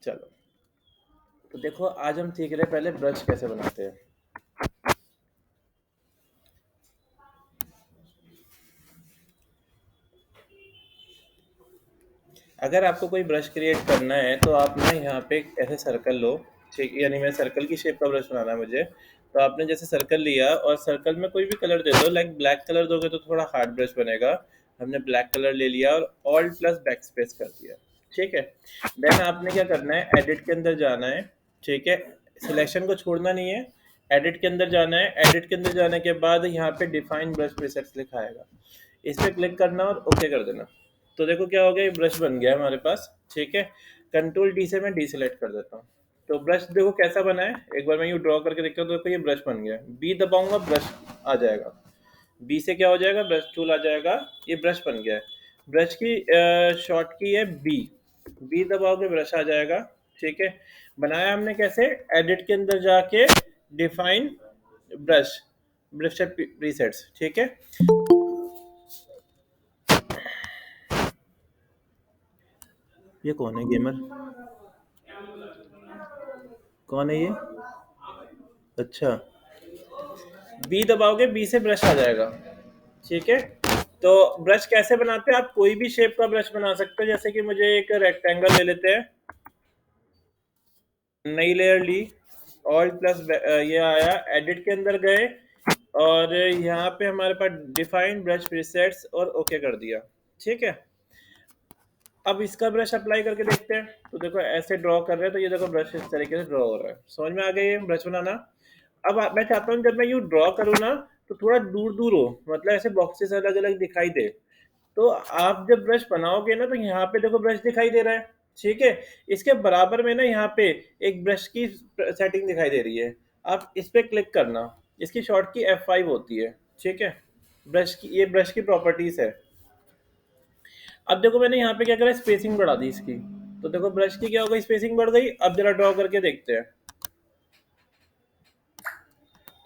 चलो, तो देखो आज हम सीख रहे हैं पहले ब्रश कैसे बनाते हैं। अगर आपको कोई ब्रश क्रिएट करना है तो आप ना यहाँ पे एक ऐसे सर्कल लो, ठीक, यानी मैं सर्कल की शेप का ब्रश बनाना है मुझे। तो आपने जैसे सर्कल लिया और सर्कल में कोई भी कलर दे दो, लाइक ब्लैक कलर दोगे तो थोड़ा हार्ड ब्रश बनेगा। हमने ब्लैक कलर ले लिया और ऑल्ट प्लस बैक स्पेस कर दिया, ठीक है। देन आपने क्या करना है, एडिट के अंदर जाना है, ठीक है। सिलेक्शन को छोड़ना नहीं है, एडिट के अंदर जाना है। एडिट के अंदर जाने के बाद यहाँ पे डिफाइन ब्रश प्रीसेट्स लिखा आएगा, इस पर क्लिक करना और ओके कर देना। तो देखो क्या हो गया, ये ब्रश बन गया है हमारे पास, ठीक है। कंट्रोल डी से मैं डी सेलेक्ट कर देता हूँ। तो ब्रश देखो कैसा बना है, एक बार मैं यूँ ड्रॉ करके देखता हूँ तो देखो ये ब्रश बन गया है। बी दबाऊंगा ब्रश आ जाएगा, बी से क्या हो जाएगा, ब्रश टूल आ जाएगा, ये ब्रश बन गया है। ब्रश की शॉर्ट की है बी, बी दबाओगे ब्रश आ जाएगा, ठीक है। बनाया हमने कैसे, एडिट के अंदर जाके डिफाइन ब्रश, ब्रश प्रीसेट्स, ठीक है। ये कौन है गेमर, कौन है ये? अच्छा, बी दबाओगे बी से ब्रश आ जाएगा, ठीक है। तो ब्रश कैसे बनाते हैं, आप कोई भी शेप का ब्रश बना सकते हो। जैसे कि मुझे एक रेक्टेंगल ले लेते हैं, नई लेयर ली, ऑल्ट प्लस ये आया, एडिट के अंदर गए और यहाँ पे हमारे पास डिफाइन ब्रश प्रीसेट्स और ओके कर दिया, ठीक है। अब इसका ब्रश अप्लाई करके देखते हैं। तो देखो ऐसे ड्रॉ कर रहे हैं तो ये देखो ब्रश इस तरीके से ड्रॉ हो रहा है, समझ में आ गया ये ब्रश बनाना। अब मैं चाहता हूँ जब मैं यूँ ड्रॉ करूँ ना तो थोड़ा दूर दूर हो, मतलब ऐसे बॉक्सेस अलग अलग दिखाई दे। तो आप जब ब्रश बनाओगे ना तो यहाँ पे देखो ब्रश दिखाई दे रहा है, ठीक है। इसके बराबर में ना यहाँ पे एक ब्रश की सेटिंग दिखाई दे रही है, आप इस पे क्लिक करना। इसकी शॉर्ट की F5 होती है, ठीक है। ब्रश की, ये ब्रश की प्रॉपर्टीज है। अब देखो मैंने यहाँ पे क्या करा, स्पेसिंग बढ़ा दी इसकी। तो देखो ब्रश की क्या हो गई, स्पेसिंग बढ़ गई। अब जरा ड्रॉ करके देखते हैं।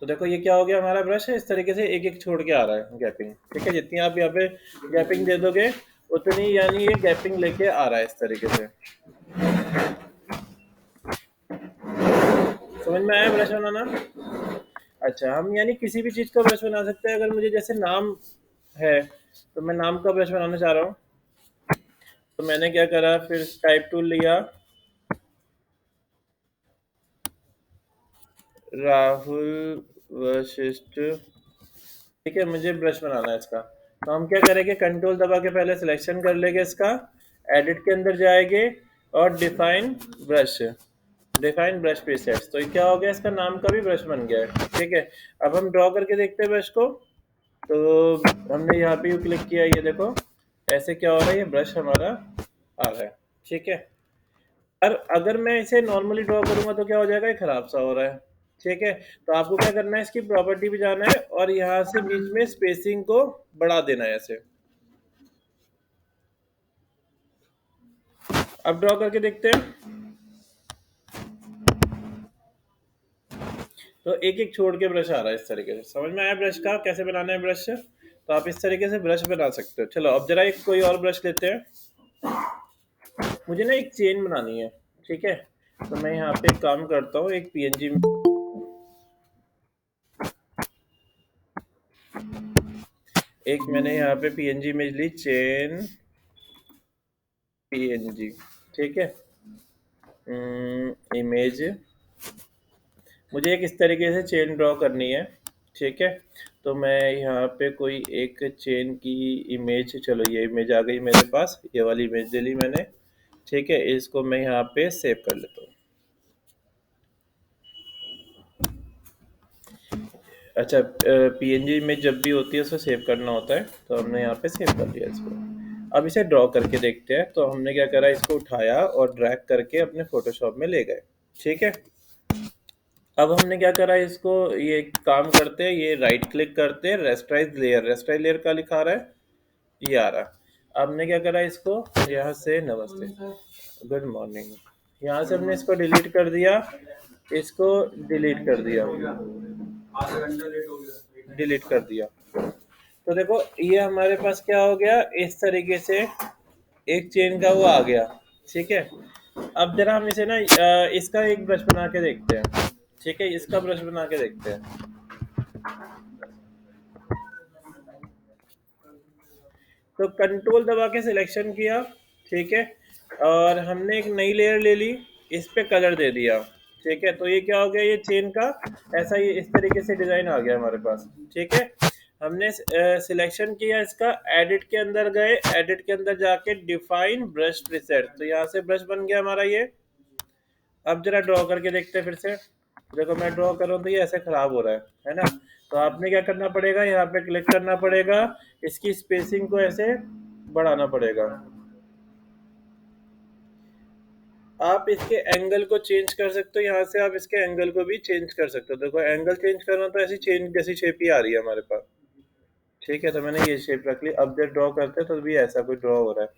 तो देखो ये क्या हो गया, हमारा ब्रश है इस तरीके से एक एक छोड़ के आ रहा है गैपिंग, ठीक है। जितनी आप यहाँ पे गैपिंग दे दोगे उतनी, यानी ये गैपिंग लेके आ रहा है इस तरीके से। समझ में आया ब्रश बनाना? अच्छा, हम यानी किसी भी चीज़ का ब्रश बना सकते हैं। अगर मुझे जैसे नाम है तो मैं नाम का ब्रश बनाना चाह रहा हूँ, तो मैंने क्या करा, फिर टाइप टूल लिया, राहुल वशिष्ठ, ठीक है। मुझे ब्रश बनाना है इसका, तो हम क्या करेंगे, कंट्रोल दबा के पहले सिलेक्शन कर लेंगे इसका, एडिट के अंदर जाएंगे और define brush, define brush presets. तो ये क्या हो गया, इसका नाम का भी ब्रश बन गया है, ठीक है। अब हम ड्रॉ करके देखते हैं ब्रश को। तो हमने यहाँ पे क्लिक किया, ये देखो ऐसे क्या हो रहा है, ये ब्रश हमारा आ रहा है, ठीक है। और अगर मैं इसे नॉर्मली ड्रॉ करूंगा तो क्या हो जाएगा, ये खराब सा हो रहा है, ठीक है। तो आपको क्या करना है, इसकी प्रॉपर्टी पे जाना है और यहाँ से बीच में स्पेसिंग को बढ़ा देना है ऐसे। अब ड्रॉ करके देखते हैं। तो एक एक छोड़ के ब्रश आ रहा है इस तरीके से। समझ में आया ब्रश का कैसे बनाना है ब्रश से? तो आप इस तरीके से ब्रश बना सकते हो। चलो अब जरा एक कोई और ब्रश लेते हैं। मुझे ना एक चेन बनानी है, ठीक है। तो मैं यहाँ पे एक काम करता हूँ, एक पीएनजी में, एक मैंने यहाँ पे पीएनजी इमेज ली, चेन पीएनजी, ठीक है। इमेज, मुझे एक इस तरीके से चेन ड्रॉ करनी है, ठीक है। तो मैं यहाँ पे कोई एक चेन की इमेज, चलो ये इमेज आ गई मेरे पास, ये वाली इमेज ले ली मैंने, ठीक है। इसको मैं यहाँ पे सेव कर लेता हूँ। अच्छा, पीएनजी इमेज जब भी होती है उसको सेव करना होता है, तो हमने यहाँ पे सेव कर लिया इसको। अब इसे ड्रॉ करके देखते हैं। तो हमने क्या करा, इसको उठाया और ड्रैग करके अपने फोटोशॉप में ले गए, ठीक है। अब हमने क्या करा, इसको ये काम करते हैं, ये राइट क्लिक करते हैं, रेस्टराइज लेयर, रेस्टराइज लेयर का लिखा रहा है, ये आ रहा। अब हमने क्या करा, इसको यहाँ से, नमस्ते, गुड मॉर्निंग, यहाँ से हमने इसको डिलीट कर दिया, इसको डिलीट कर दिया, डिलीट कर दिया। तो देखो ये हमारे पास क्या हो गया, इस तरीके से एक चेन का वो आ गया, ठीक है। अब जरा हम इसे ना इसका एक ब्रश बना के देखते हैं। ठीक है, इसका ब्रश बना के देखते हैं। तो कंट्रोल दबा के सिलेक्शन किया। ठीक है, और हमने एक नई लेयर ले ली, इस पे कलर दे दिया। ठीक है, तो ये क्या हो गया, ये चेन का ऐसा ही इस तरीके से डिजाइन आ गया हमारे पास। ठीक है, हमने सिलेक्शन किया इसका, एडिट के अंदर गए, एडिट के अंदर जाके डिफाइन ब्रश प्रीसेट, तो यहाँ से ब्रश बन गया हमारा ये। अब जरा ड्रॉ करके देखते हैं फिर से। देखो मैं ड्रॉ कर रहा हूँ तो ये ऐसे खराब हो रहा है ना। तो आपने क्या करना पड़ेगा, यहाँ पे क्लिक करना पड़ेगा, इसकी स्पेसिंग को ऐसे बढ़ाना पड़ेगा। आप इसके एंगल को चेंज कर सकते हो, यहाँ से आप इसके एंगल को भी चेंज कर सकते हो। देखो एंगल चेंज करना तो ऐसी चेंज जैसी शेप ही आ रही है हमारे पास। ठीक है, तो मैंने ये शेप रख ली। अब जब ड्रॉ करते हैं तो भी ऐसा कुछ ड्रॉ हो रहा है,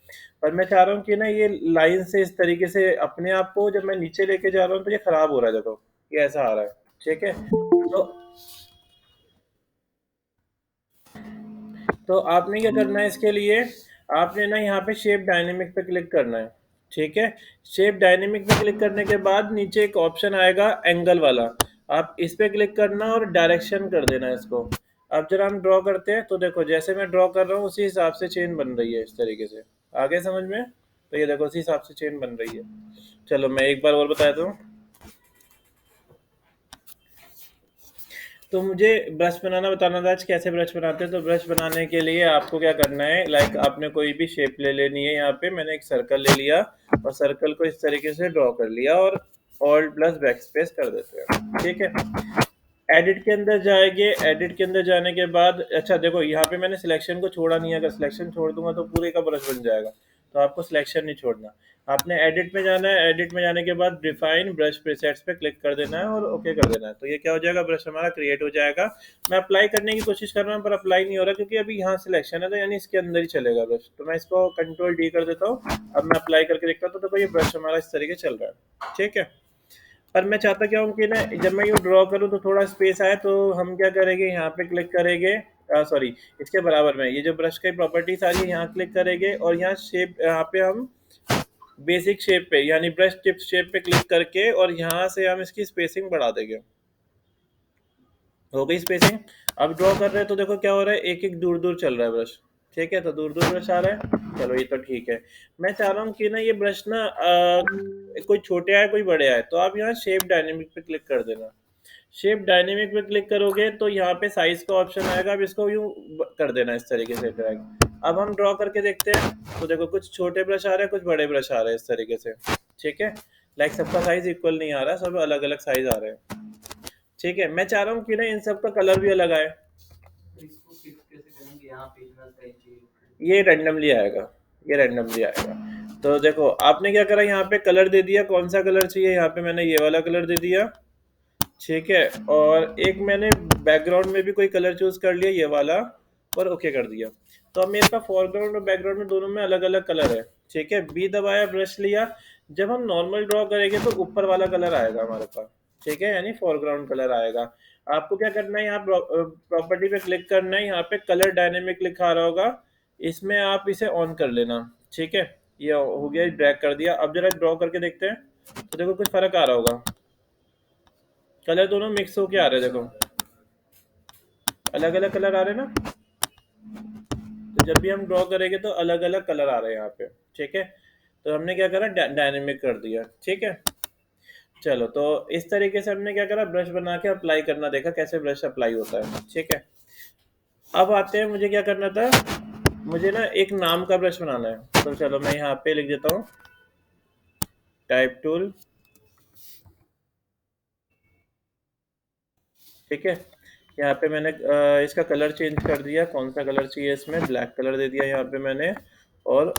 पर मैं चाह रहा हूँ कि ना ये लाइन से इस तरीके से अपने आप को जब मैं नीचे लेके जा रहा हूँ तो ये खराब हो रहा है। देखो ये ऐसा आ रहा है। ठीक है, तो आपने क्या करना है इसके लिए, आपने ना यहाँ पे शेप डायनेमिक पे क्लिक करना है। ठीक है, शेप डायनेमिक पे क्लिक करने के बाद नीचे एक ऑप्शन आएगा एंगल वाला, आप इस पे क्लिक करना और डायरेक्शन कर देना इसको। अब जरा हम ड्रॉ करते हैं तो देखो जैसे मैं ड्रॉ कर रहा हूँ उसी हिसाब से चेन बन रही है इस तरीके से। आगे समझ में, तो ये देखो उसी हिसाब से चेन बन रही है। चलो मैं एक बार और बता दूँ। तो मुझे ब्रश बनाना बताना था आज, कैसे ब्रश बनाते हैं। तो ब्रश बनाने के लिए आपको क्या करना है, लाइक आपने कोई भी शेप ले लेनी है। यहाँ पे मैंने एक सर्कल ले लिया और सर्कल को इस तरीके से ड्रॉ कर लिया और ऑल्ट प्लस बैक स्पेस कर देते हैं। ठीक है, एडिट के अंदर जाएंगे, एडिट के अंदर जाने के बाद अच्छा देखो यहाँ पे मैंने सिलेक्शन को छोड़ा नहीं है, अगर सिलेक्शन छोड़ दूंगा तो पूरे का ब्रश बन जाएगा। तो आपको सिलेक्शन नहीं छोड़ना, आपने एडिट में जाना है, एडिट में जाने के बाद डिफाइन ब्रश प्रीसेट्स पे क्लिक कर देना है और ओके कर देना है। तो ये क्या हो जाएगा, ब्रश हमारा क्रिएट हो जाएगा। मैं अप्लाई करने की कोशिश कर रहा हूँ पर अप्लाई नहीं हो रहा क्योंकि अभी यहाँ सिलेक्शन है, तो यानी इसके अंदर ही चलेगा ब्रश। तो मैं इसको कंट्रोल डी कर देता हूँ। अब मैं अप्लाई करके देखता हूँ तो देखो ये ब्रश हमारा इस तरीके चल रहा है। ठीक है, पर मैं चाहता क्या हूँ कि ना जब मैं यूँ ड्रॉ करूँ तो थोड़ा स्पेस आए, तो हम क्या करेंगे, यहाँ पे क्लिक करेंगे, सॉरी इसके बराबर में ये जो ब्रश की प्रॉपर्टीज आ रही है यहाँ क्लिक करेंगे और यहाँ शेप, यहाँ पे हम बेसिक शेप पे यानी ब्रश टिप शेप पे क्लिक करके और यहाँ से हम इसकी स्पेसिंग बढ़ा देंगे। हो गई स्पेसिंग। अब ड्रॉ कर रहे हैं तो देखो क्या हो रहा है, एक एक दूर दूर चल रहा है ब्रश। ठीक है, तो दूर दूर ब्रश आ रहा है। चलो ये तो ठीक है। मैं चाह रहा हूँ कि ना ये ब्रश ना कोई छोटे आए कोई बड़े आए, तो आप यहाँ शेप डायनेमिक पे क्लिक कर देना। शेप डायनेमिक पे क्लिक करोगे तो यहाँ पे साइज का ऑप्शन आएगा, अब इसको यूँ कर देना इस तरीके से ड्रैग। अब हम ड्रॉ करके देखते हैं तो देखो कुछ छोटे ब्रश आ रहे हैं, कुछ बड़े ब्रश आ रहे हैं इस तरीके से। ठीक है, लाइक सबका साइज इक्वल नहीं आ रहा, सब अलग अलग साइज आ रहे हैं। ठीक है, मैं चाह रहा हूँ कि ना इन सब का कलर भी अलग आए। ये रैंडमली आएगा, ये रैंडमली आएगा। तो देखो आपने क्या करा, यहाँ पे कलर दे दिया, कौन सा कलर चाहिए, यहाँ पे मैंने ये वाला कलर दे दिया। ठीक है, और एक मैंने बैकग्राउंड में भी कोई कलर चूज कर लिया, ये वाला, और ओके कर दिया। तो अब मेरे पास फोरग्राउंड और बैकग्राउंड में दोनों में अलग अलग कलर है। ठीक है, बी दबाया, ब्रश लिया। जब हम नॉर्मल ड्रॉ करेंगे तो ऊपर वाला कलर आएगा हमारे पास। ठीक है, यानी फोरग्राउंड कलर आएगा। आपको क्या करना है, यहाँ प्रॉपर्टी पे क्लिक करना है, यहाँ पे कलर डायनेमिक लिखा रहा होगा, इसमें आप इसे ऑन कर लेना। ठीक है, ये हो गया, ड्रैग कर दिया। अब जरा ड्रॉ करके देखते हैं तो देखो कुछ फर्क आ रहा होगा, कलर दोनों मिक्स होके आ रहे हैं। देखो अलग अलग कलर आ रहे हैं ना, तो जब भी हम ड्रॉ करेंगे तो अलग अलग कलर आ रहे हैं यहाँ पे। ठीक है, तो हमने क्या करा, डायनेमिक कर दिया। ठीक है, चलो तो इस तरीके से हमने क्या करा, ब्रश बना के अप्लाई करना देखा कैसे ब्रश अप्लाई होता है। ठीक है, अब आते हैं, मुझे क्या करना था, मुझे ना एक नाम का ब्रश बनाना है। तो चलो मैं यहाँ पे लिख देता हूँ टाइप टूल। ठीक है, यहाँ पे मैंने इसका कलर चेंज कर दिया, कौन सा कलर चाहिए, इसमें ब्लैक कलर दे दिया यहाँ पे मैंने, और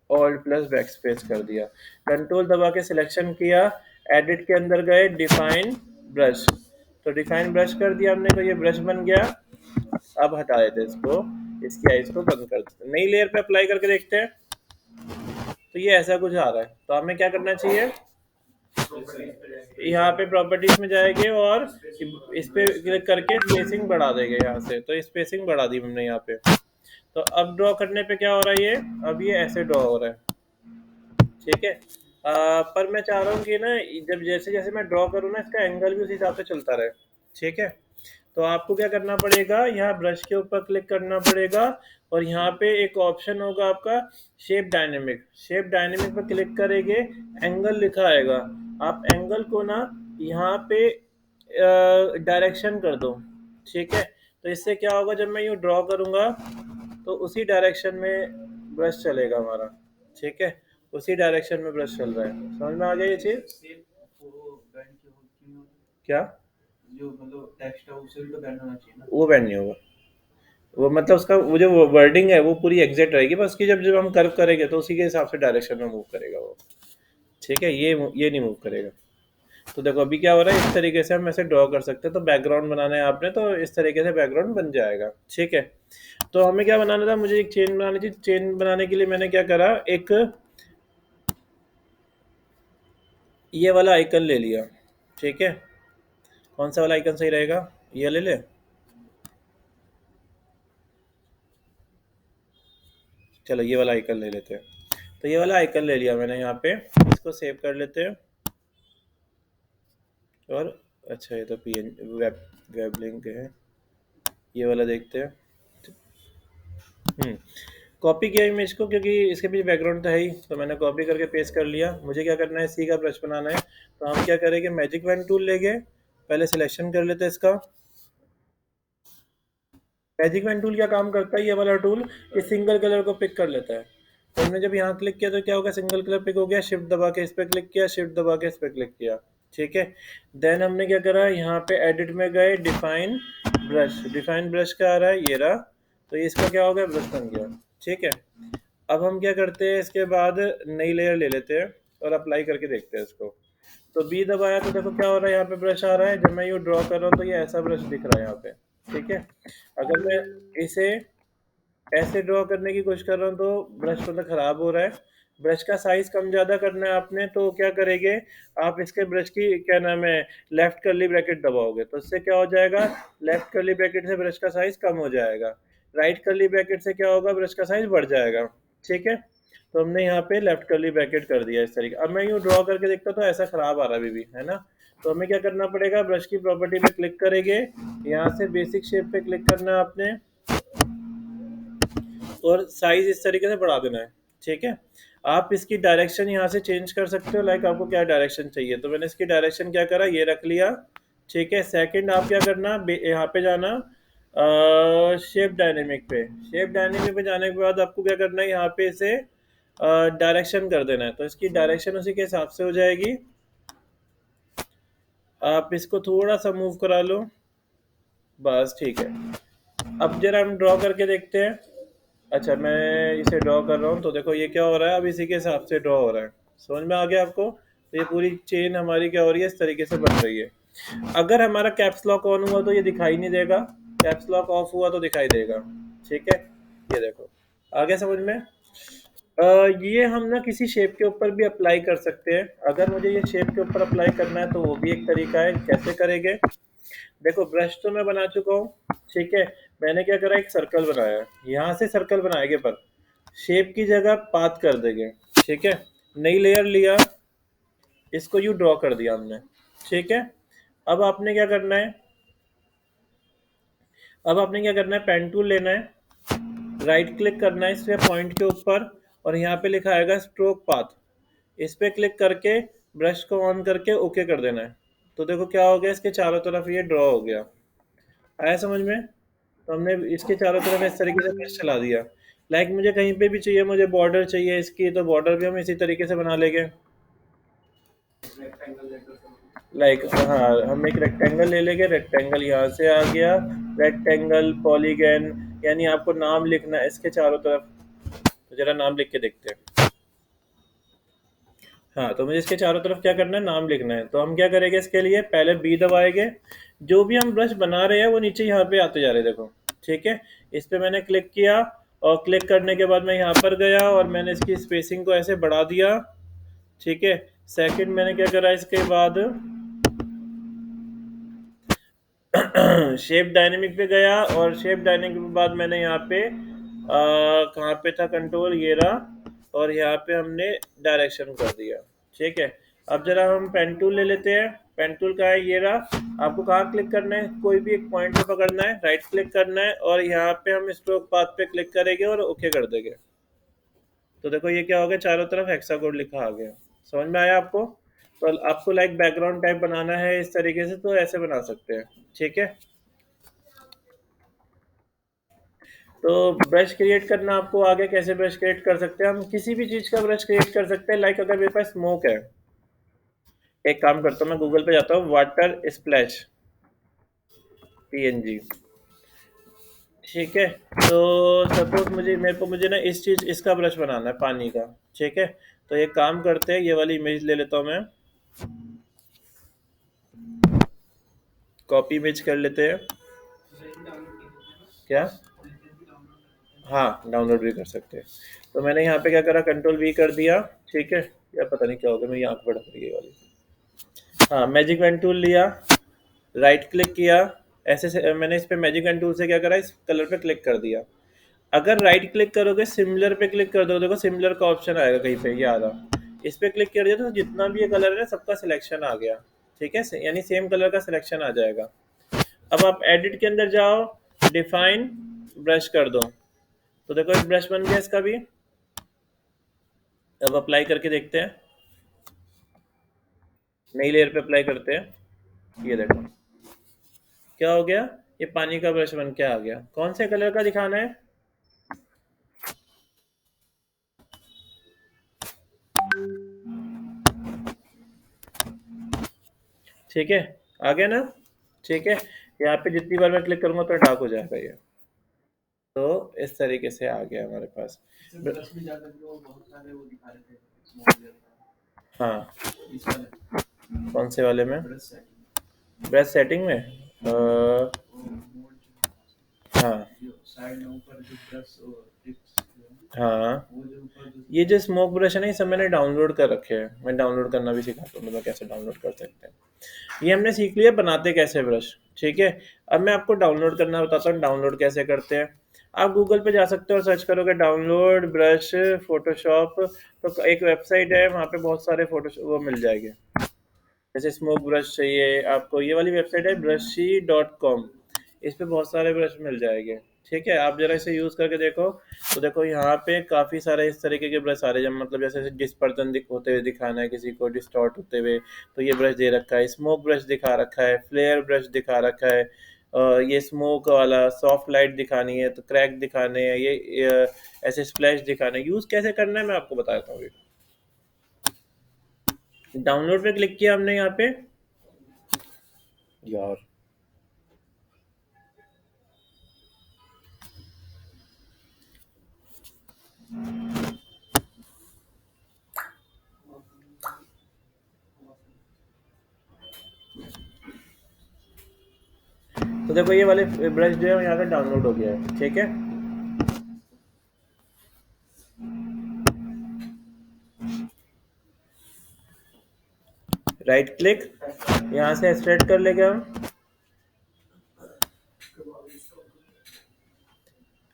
ऑल्ट प्लस बैक स्पेस कर दिया। कंट्रोल दबा के सिलेक्शन किया, एडिट के अंदर गए, डिफाइन ब्रश, तो डिफाइन ब्रश कर दिया हमने, तो ये ब्रश बन गया। अब हटा देते इसको, इसकी आइज को बंद कर देते, नई लेयर पे अप्लाई करके देखते हैं। तो ये ऐसा कुछ आ रहा है, तो हमें क्या करना चाहिए, यहाँ पे प्रॉपर्टीज में जाएंगे और इस पे क्लिक करके स्पेसिंग बढ़ा देंगे यहाँ से। तो स्पेसिंग बढ़ा दी हमने यहाँ पे। तो अब ड्रॉ करने पे क्या हो रहा है, ये अब ये ऐसे ड्रॉ हो रहा है। ठीक है, पर मैं चाह रहा हूँ कि ना जब जैसे जैसे मैं ड्रॉ करूँ ना इसका एंगल भी उस हिसाब से चलता रहे। ठीक है, तो आपको क्या करना पड़ेगा, यहाँ ब्रश के ऊपर क्लिक करना पड़ेगा और यहाँ पे एक ऑप्शन होगा आपका शेप डायनेमिक। शेप डायनेमिक पर क्लिक करेंगे, एंगल लिखा आएगा। आप एंगल को ना यहाँ पे डायरेक्शन कर दो। ठीक है, तो इससे क्या होगा, जब मैं यूँ ड्रॉ करूँगा तो उसी डायरेक्शन में ब्रश चलेगा हमारा। ठीक है, उसी डायरेक्शन में ब्रश चल रहा है। समझ में आ गया ये चीज़? क्या? वो बैंड नहीं होगा। वो मतलब उसका वो जो वर्डिंग है वो पूरी एग्जैक्ट रहेगी, बस उसकी जब जब हम कर्व करेंगे तो उसी के हिसाब से डायरेक्शन में मूव करेगा वो। ठीक है, ये नहीं मूव करेगा। तो देखो अभी क्या हो रहा है, इस तरीके से हम ऐसे ड्रॉ कर सकते हैं। तो बैकग्राउंड बनाना है आपने तो इस तरीके से बैकग्राउंड बन जाएगा। ठीक है, तो हमें क्या बनाना था, मुझे एक चेन बनानी थी। चेन बनाने के लिए मैंने क्या करा, एक ये वाला आइकन ले लिया। ठीक है, कौन सा वाला आइकन सही रहेगा, ये ले ले। चलो ये वाला आइकन ले लेते हैं। तो ये वाला आइकन ले लिया मैंने यहाँ पे, इसको सेव कर लेते हैं। और अच्छा ये तो पी एन वेब लिंक है, ये वाला देखते हैं। कॉपी किया इमेज को, क्योंकि इसके पीछे बैकग्राउंड तो है ही, तो मैंने कॉपी करके पेस्ट कर लिया। मुझे क्या करना है, सी का ब्रश बनाना है। तो हम क्या करेंगे, मैजिक पेन टूल लेंगे, पहले सिलेक्शन कर लेते हैं इसका। मैजिक पेन टूल क्या काम करता है, ये वाला टूल, ये सिंगल कलर को पिक कर लेता है। तो हमने जब यहाँ क्लिक किया तो क्या होगा, सिंगल कलर पिक हो गया। शिफ्ट दबा के इस पर क्लिक किया, शिफ्ट दबा के इस पर क्लिक किया। ठीक है, देन हमने क्या करा, यहाँ पे एडिट में गए, डिफाइन ब्रश। डिफाइन ब्रश का आ रहा है, ये रहा। तो इसका क्या हो गया, ब्रश बन गया। ठीक है, अब हम क्या करते हैं, इसके बाद नई लेयर ले लेते हैं और अप्लाई करके देखते हैं इसको। तो बी दबाया तो देखो क्या हो रहा है, यहाँ पे ब्रश आ रहा है। जब मैं ये ड्रॉ कर रहा हूँ तो ये ऐसा ब्रश दिख रहा है यहाँ पे। ठीक है, अगर मैं इसे ऐसे ड्रॉ करने की कोशिश कर रहा हूँ तो ब्रश मतलब ख़राब हो रहा है। ब्रश का साइज़ कम ज़्यादा करना है आपने, तो क्या करेंगे आप, इसके ब्रश की क्या नाम है, लेफ़्ट कर्ली ब्रैकेट दबाओगे तो इससे क्या हो जाएगा, लेफ़्ट कर्ली ब्रैकेट से ब्रश का साइज़ कम हो जाएगा। राइट कर्ली ब्रैकेट से क्या होगा, ब्रश का साइज़ बढ़ जाएगा। ठीक है, तो हमने यहाँ पे लेफ़्ट कर्ली ब्रैकेट कर दिया इस तरीके। अब मैं यूँ ड्रॉ करके देखता तो ऐसा ख़राब आ रहा है अभी भी, है ना। तो हमें क्या करना पड़ेगा, ब्रश की प्रॉपर्टी पे क्लिक करेंगे, यहाँ से बेसिक शेप पे क्लिक करना है आपने और साइज इस तरीके से बढ़ा देना है। ठीक है, आप इसकी डायरेक्शन यहाँ से चेंज कर सकते हो, लाइक आपको क्या डायरेक्शन चाहिए। तो मैंने इसकी डायरेक्शन क्या करा, ये रख लिया। ठीक है, सेकंड आप क्या करना, यहाँ पे जाना शेप डायनेमिक पे। शेप डायनेमिक पे जाने के बाद आपको क्या करना है, यहाँ पे इसे डायरेक्शन कर देना है। तो इसकी डायरेक्शन उसी के हिसाब से हो जाएगी। आप इसको थोड़ा सा मूव करा लो, बस ठीक है। अब जरा हम ड्रॉ करके देखते हैं। अच्छा मैं इसे ड्रॉ कर रहा हूँ तो देखो ये क्या हो रहा है, अब इसी के हिसाब से ड्रॉ हो रहा है। समझ में आ गया आपको? तो ये पूरी चेन हमारी क्या हो रही है, इस तरीके से बन रही है। अगर हमारा कैप्स लॉक ऑन हुआ तो ये दिखाई नहीं देगा, कैप्स लॉक ऑफ हुआ तो दिखाई देगा। ठीक है, ये देखो आ गया समझ में। ये हम ना किसी शेप के ऊपर भी अप्लाई कर सकते हैं। अगर मुझे ये शेप के ऊपर अप्लाई करना है तो वो भी एक तरीका है, कैसे करेंगे। देखो ब्रश तो मैं बना चुका हूँ। ठीक है, मैंने क्या करा, एक सर्कल बनाया, यहाँ से सर्कल बनाएंगे पर शेप की जगह पाथ कर देंगे। ठीक है, नई लेयर लिया, इसको यू ड्रॉ कर दिया हमने। ठीक है, अब आपने क्या करना है, पेन टूल लेना है, राइट क्लिक करना है इस पे पॉइंट के ऊपर और यहाँ पे लिखा आएगा स्ट्रोक पाथ। इस पे क्लिक करके ब्रश को ऑन करके ओके कर देना है। तो देखो क्या हो गया, इसके चारों तरफ ये ड्रॉ हो गया। आया समझ में? तो हमने इसके चारों तरफ इस तरीके से ब्रश चला दिया। लाइक मुझे कहीं पे भी चाहिए, मुझे बॉर्डर चाहिए इसकी, तो बॉर्डर भी हम इसी तरीके से बना लेंगे। लाइक हाँ, हम एक रेक्टेंगल ले लेंगे, रेक्टेंगल यहाँ से आ गया, रेक्टेंगल पॉलीगन, यानी आपको नाम लिखना है इसके चारों तरफ। तो जरा नाम लिख के देखते हैं। हाँ, तो मुझे इसके चारों तरफ क्या करना है, नाम लिखना है। तो हम क्या करेंगे, इसके लिए पहले बी दबाएंगे। जो भी हम ब्रश बना रहे हैं वो नीचे यहाँ पे आते जा रहे हैं, देखो। ठीक है, इस पे मैंने क्लिक किया और क्लिक करने के बाद मैं यहाँ पर गया और मैंने इसकी स्पेसिंग को ऐसे बढ़ा दिया। ठीक है, सेकंड मैंने क्या करा, इसके बाद शेप डायनेमिक पे गया और शेप डायनेमिक के बाद मैंने यहाँ पे कहाँ पे था कंट्रोल, ये रहा, और यहाँ पे हमने डायरेक्शन कर दिया। ठीक है। अब जरा हम पेन टूल ले लेते हैं। पेन टूल कहाँ है, ये रहा। आपको कहाँ क्लिक करना है, कोई भी एक पॉइंट पे पकड़ना है, राइट क्लिक करना है और यहाँ पे हम स्ट्रोक पाथ पे क्लिक करेंगे और ओके कर देंगे। तो देखो ये क्या हो गया, चारों तरफ हेक्साकोड लिखा आ गया। समझ में आया आपको? तो आपको लाइक बैकग्राउंड टाइप बनाना है इस तरीके से, तो ऐसे बना सकते हैं। ठीक है। तो ब्रश क्रिएट करना आपको आगे कैसे ब्रश क्रिएट कर सकते हैं, हम किसी भी चीज़ का ब्रश क्रिएट कर सकते हैं। लाइक अगर मेरे पास स्मोक है, एक काम करता हूँ, मैं गूगल पे जाता हूँ, वाटर स्प्लैश PNG। ठीक है। तो सपोज मुझे ना इस चीज़ इसका ब्रश बनाना है पानी का। ठीक है। तो एक काम करते हैं, ये वाली इमेज ले लेता हूँ मैं, कॉपी इमेज कर लेते हैं। क्या? हाँ, डाउनलोड भी कर सकते हैं। तो मैंने यहाँ पे क्या करा, कंट्रोल V कर दिया। ठीक है। या पता नहीं क्या हो गया, मेरी आँख बड़ा रही है वाली। हाँ, मैजिक पेन टूल लिया, राइट क्लिक किया, ऐसे से मैंने इस पे मैजिक पेन टूल से क्या करा, इस कलर पे क्लिक कर दिया। अगर राइट क्लिक करोगे, सिमिलर पे क्लिक कर दोगे, देखो सिमिलर का ऑप्शन आएगा कहीं पे, ये आ रहा। इस पे क्लिक कर दिया तो जितना भी ये कलर है सबका सिलेक्शन आ गया। ठीक है, यानी सेम कलर का सिलेक्शन आ जाएगा। अब आप एडिट के अंदर जाओ, डिफाइन ब्रश कर दो, तो देखो एक ब्रश बन गया इसका भी। अब अप्लाई करके देखते हैं, नई लेयर पे अप्लाई करते हैं। ये देखो क्या हो गया, ये पानी का ब्रश बन के आ गया। कौन से कलर का दिखाना है? ठीक है, आ गया ना? ठीक है। यहाँ पे जितनी बार मैं क्लिक करूंगा तो डार्क हो जाएगा ये। तो इस तरीके से आ गया हमारे पास। हाँ, कौन से वाले में? ब्रश सेटिंग में हाँ हाँ, ये जो स्मोक ब्रश है ना, ये सब मैंने डाउनलोड कर रखे हैं। मैं डाउनलोड करना भी सिखाता हूँ, मैं कैसे डाउनलोड कर सकते हैं। ये हमने सीख लिया बनाते कैसे ब्रश। ठीक है। अब मैं आपको डाउनलोड करना बताता हूँ, डाउनलोड कैसे करते हैं। आप गूगल पे जा सकते हो और सर्च करोगे डाउनलोड ब्रश फोटोशॉप, तो एक वेबसाइट है, वहाँ पे बहुत सारे फोटो वो मिल जाएंगे। जैसे स्मोक ब्रश चाहिए आपको, ये वाली वेबसाइट है brushy.com, इस पे बहुत सारे ब्रश मिल जाएंगे। ठीक है, आप जरा इसे यूज़ करके देखो। तो देखो यहाँ पे काफ़ी सारे इस तरीके के ब्रश आ रहे हैं, जब मतलब जैसे डिस्पर्जन होते हुए दिखाना है किसी को, डिस्टॉर्ट होते हुए, तो ये ब्रश दे रखा है। स्मोक ब्रश दिखा रखा है, फ्लेयर ब्रश दिखा रखा है, ये स्मोक वाला सॉफ्ट लाइट दिखानी है तो क्रैक दिखाने हैं, ये ऐसे स्प्लैश दिखाने। यूज़ कैसे करना है मैं आपको बताता हूँ। डाउनलोड पे क्लिक किया हमने यहाँ पे, यार तो देखो ये वाले ब्रश जो है यहाँ पे डाउनलोड हो गया है। ठीक है। राइट क्लिक, यहाँ से एक्सट्रैक्ट कर लेंगे हम।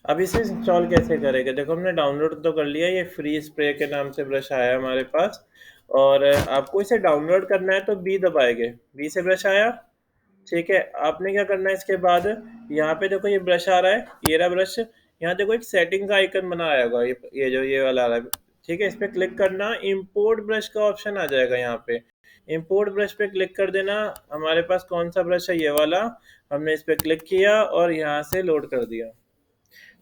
अब इसे इंस्टॉल कैसे करेंगे, देखो हमने डाउनलोड तो कर लिया, ये फ्री स्प्रे के नाम से ब्रश आया हमारे पास। और आपको इसे डाउनलोड करना है तो बी दबाएंगे, बी से ब्रश आया। ठीक है। आपने क्या करना है इसके बाद, यहाँ पे देखो ये ब्रश आ रहा है, ये रहा ब्रश। यहाँ देखो एक सेटिंग का आइकन बना आया होगा, ये जो ये वाला आ रहा है। ठीक है, इस पे क्लिक करना, इंपोर्ट ब्रश का ऑप्शन आ जाएगा यहाँ पे। इंपोर्ट ब्रश पे क्लिक कर देना। हमारे पास कौन सा ब्रश है, ये वाला। हमने इस पे क्लिक किया और यहाँ से लोड कर दिया।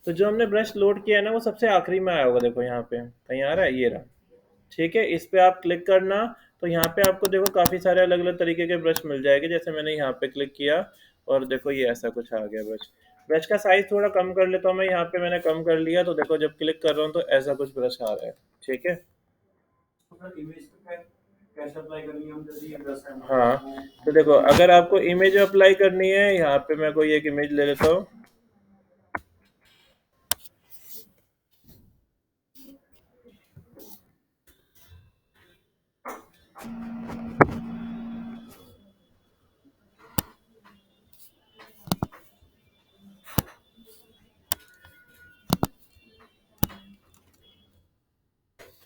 तो जो हमने ब्रश लोड किया है ना, वो सबसे आखिरी में आया होगा, देखो यहाँ पे कहीं आ रहा है, ये रहा। ठीक है, इस पे आप क्लिक करना। तो यहाँ पे आपको देखो काफ़ी सारे अलग अलग तरीके के ब्रश मिल जाएंगे। जैसे मैंने यहाँ पे क्लिक किया और देखो ये ऐसा कुछ आ गया ब्रश। ब्रश का साइज थोड़ा कम कर लेता हूँ मैं, यहाँ पे मैंने कम कर लिया, तो देखो जब क्लिक कर रहा हूँ तो ऐसा कुछ ब्रश आ रहा है। ठीक है। हाँ, तो देखो अगर आपको इमेज अप्लाई करनी है, यहाँ पे मैं कोई एक इमेज ले लेता हूँ।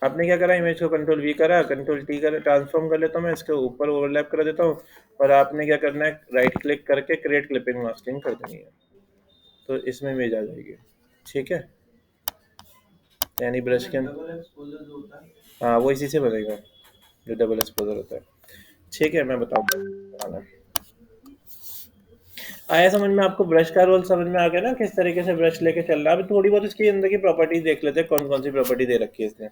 आपने क्या करा, इमेज को कंट्रोल वी करा, कंट्रोल टी कर ट्रांसफॉर्म कर लेता हूँ मैं, इसके ऊपर ओवरलैप कर देता हूँ, और आपने क्या करना है, राइट क्लिक करके क्रिएट क्लिपिंग मास्किंग कर देनी है, तो इसमें इमेज आ जाएगी। ठीक है, यानी ब्रश के हाँ वो इसी से बनेगा, जो डबल एक्सपोजर होता है। ठीक है, मैं बताऊँ आया समझ में आपको, ब्रश का रोल समझ में आ गया ना, किस तरीके से ब्रश लेके चलना है। अभी थोड़ी बहुत इसके अंदर की प्रॉपर्टी देख लेते हैं, कौन कौन सी प्रॉपर्टी दे रखी है इसने।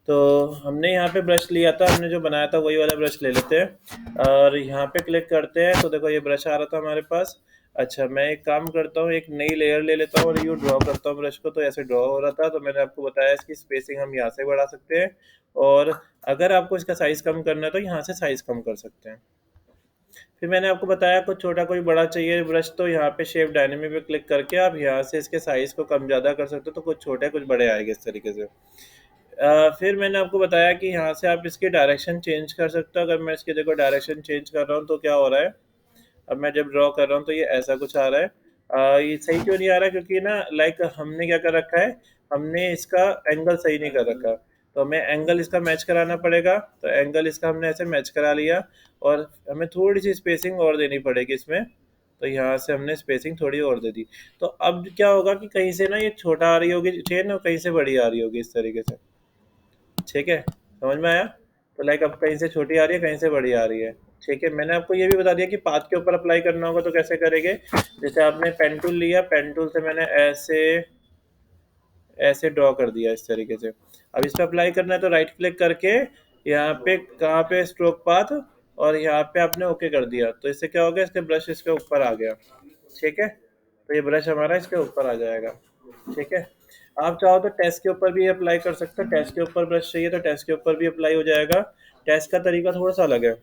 तो हमने यहाँ पे ब्रश लिया था, हमने जो बनाया था वही वाला ब्रश ले लेते हैं, और यहाँ पे क्लिक करते हैं तो देखो ये ब्रश आ रहा था हमारे पास। अच्छा, मैं एक काम करता हूँ, एक नई लेयर ले लेता हूँ और यूँ ड्रॉ करता हूँ ब्रश को, तो ऐसे ड्रॉ हो रहा था। तो मैंने आपको बताया इसकी स्पेसिंग हम यहाँ से बढ़ा सकते हैं, और अगर आपको इसका साइज़ कम करना है तो यहाँ से साइज़ कम कर सकते हैं। फिर मैंने आपको बताया कुछ छोटा कोई बड़ा चाहिए ब्रश, तो यहाँ पे शेप डायनेमिक पे क्लिक करके आप यहाँ से इसके साइज़ को कम ज़्यादा कर सकते हो, तो कुछ छोटे कुछ बड़े आएंगे इस तरीके से। फिर मैंने आपको बताया कि यहाँ से आप इसकी डायरेक्शन चेंज कर सकते हो। अगर मैं इसकी देखो डायरेक्शन चेंज कर रहा हूँ तो क्या हो रहा है, अब मैं जब ड्रॉ कर रहा हूँ तो ये ऐसा कुछ आ रहा है। ये सही क्यों नहीं आ रहा, क्योंकि ना लाइक हमने क्या कर रखा है, हमने इसका एंगल सही नहीं कर रखा, तो हमें एंगल इसका मैच कराना पड़ेगा। तो एंगल इसका हमने ऐसे मैच करा लिया, और हमें थोड़ी सी स्पेसिंग और देनी पड़ेगी इसमें, तो यहाँ से हमने स्पेसिंग थोड़ी और दे दी। तो अब क्या होगा कि कहीं से ना ये छोटा आ रही होगी चेन, और कहीं से बड़ी आ रही होगी इस तरीके से। ठीक है, समझ में आया। तो लाइक अब कहीं से छोटी आ रही है, कहीं से बड़ी आ रही है। ठीक है, मैंने आपको ये भी बता दिया कि पाथ के ऊपर अप्लाई करना होगा तो कैसे करेंगे। जैसे आपने पेन टूल लिया, पेन टूल से मैंने ऐसे ऐसे ड्रॉ कर दिया इस तरीके से। अब इस पर अप्लाई करना है तो राइट क्लिक करके यहाँ पे कहाँ पे स्ट्रोक पाथ, और यहाँ पे आपने ओके कर दिया, तो इससे क्या हो गया, इसके ब्रश इसके ऊपर आ गया। ठीक है, तो ये ब्रश हमारा इसके ऊपर आ जाएगा। ठीक है, आप चाहो तो टेस्ट के ऊपर भी अप्लाई कर सकते हो, टेस्ट के ऊपर ब्रश चाहिए तो टेस्ट के ऊपर भी अप्लाई हो जाएगा। टेस्ट का तरीका थोड़ा सा अलग है।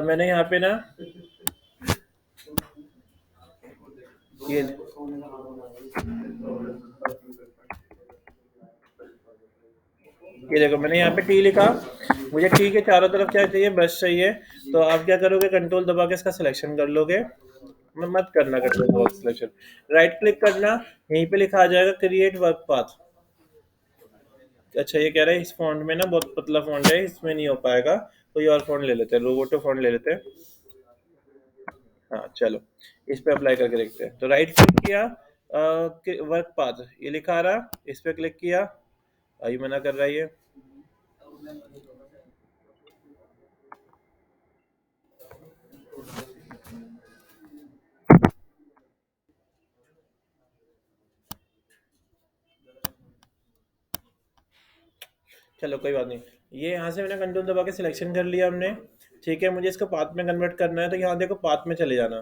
मैंने यहाँ पे ना ये ये देखो, मैंने यहाँ पे टी लिखा, मुझे टी के चारों तरफ क्या चाहिए, ब्रश चाहिए। तो आप क्या करोगे, कंट्रोल दबा के इसका सिलेक्शन कर लोगे, मत करना कंट्रोल दबा के सिलेक्शन, राइट क्लिक करना, यहीं पे लिखा आ जाएगा क्रिएट वर्क पाथ। अच्छा, ये कह रहा है इस फॉन्ट में ना बहुत पतला फॉन्ट है, इसमें नहीं हो पाएगा, कोई और फॉन्ट ले लेते हैं, रोबोटो फॉन्ट ले लेते हैं। हाँ चलो, इस पे अप्लाई करके देखते हैं। तो राइट क्लिक किया, वर्क पाथ ये लिखा आ रहा, इस पे क्लिक किया, ये मना कर रहा है ये। चलो कोई बात नहीं, ये यहाँ से मैंने कंट्रोल दबा के सिलेक्शन कर लिया हमने। ठीक है, मुझे इसको पाथ में कन्वर्ट करना है, तो यहाँ देखो पाथ में चले जाना।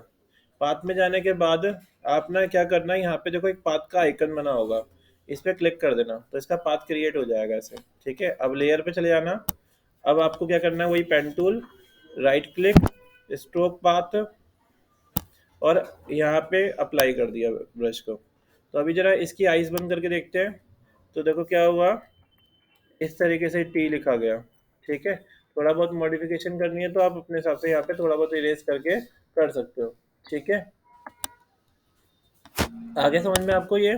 पाथ में जाने के बाद आप ना क्या करना है, यहाँ पे देखो एक पाथ का आइकन बना होगा, इस पर क्लिक कर देना, तो इसका पाथ क्रिएट हो जाएगा ऐसे। ठीक है, अब लेयर पे चले जाना। अब आपको क्या करना है, वही pen tool, right click, stroke path, और यहाँ पे अप्लाई कर दिया ब्रश को। तो अभी जरा इसकी आइज बंद करके देखते हैं, तो देखो क्या हुआ, इस तरीके से टी लिखा गया। ठीक है, थोड़ा बहुत मॉडिफिकेशन करनी है तो आप अपने हिसाब से यहाँ पे थोड़ा बहुत इरेज करके कर सकते हो। ठीक है, आगे समझ में आपको ये।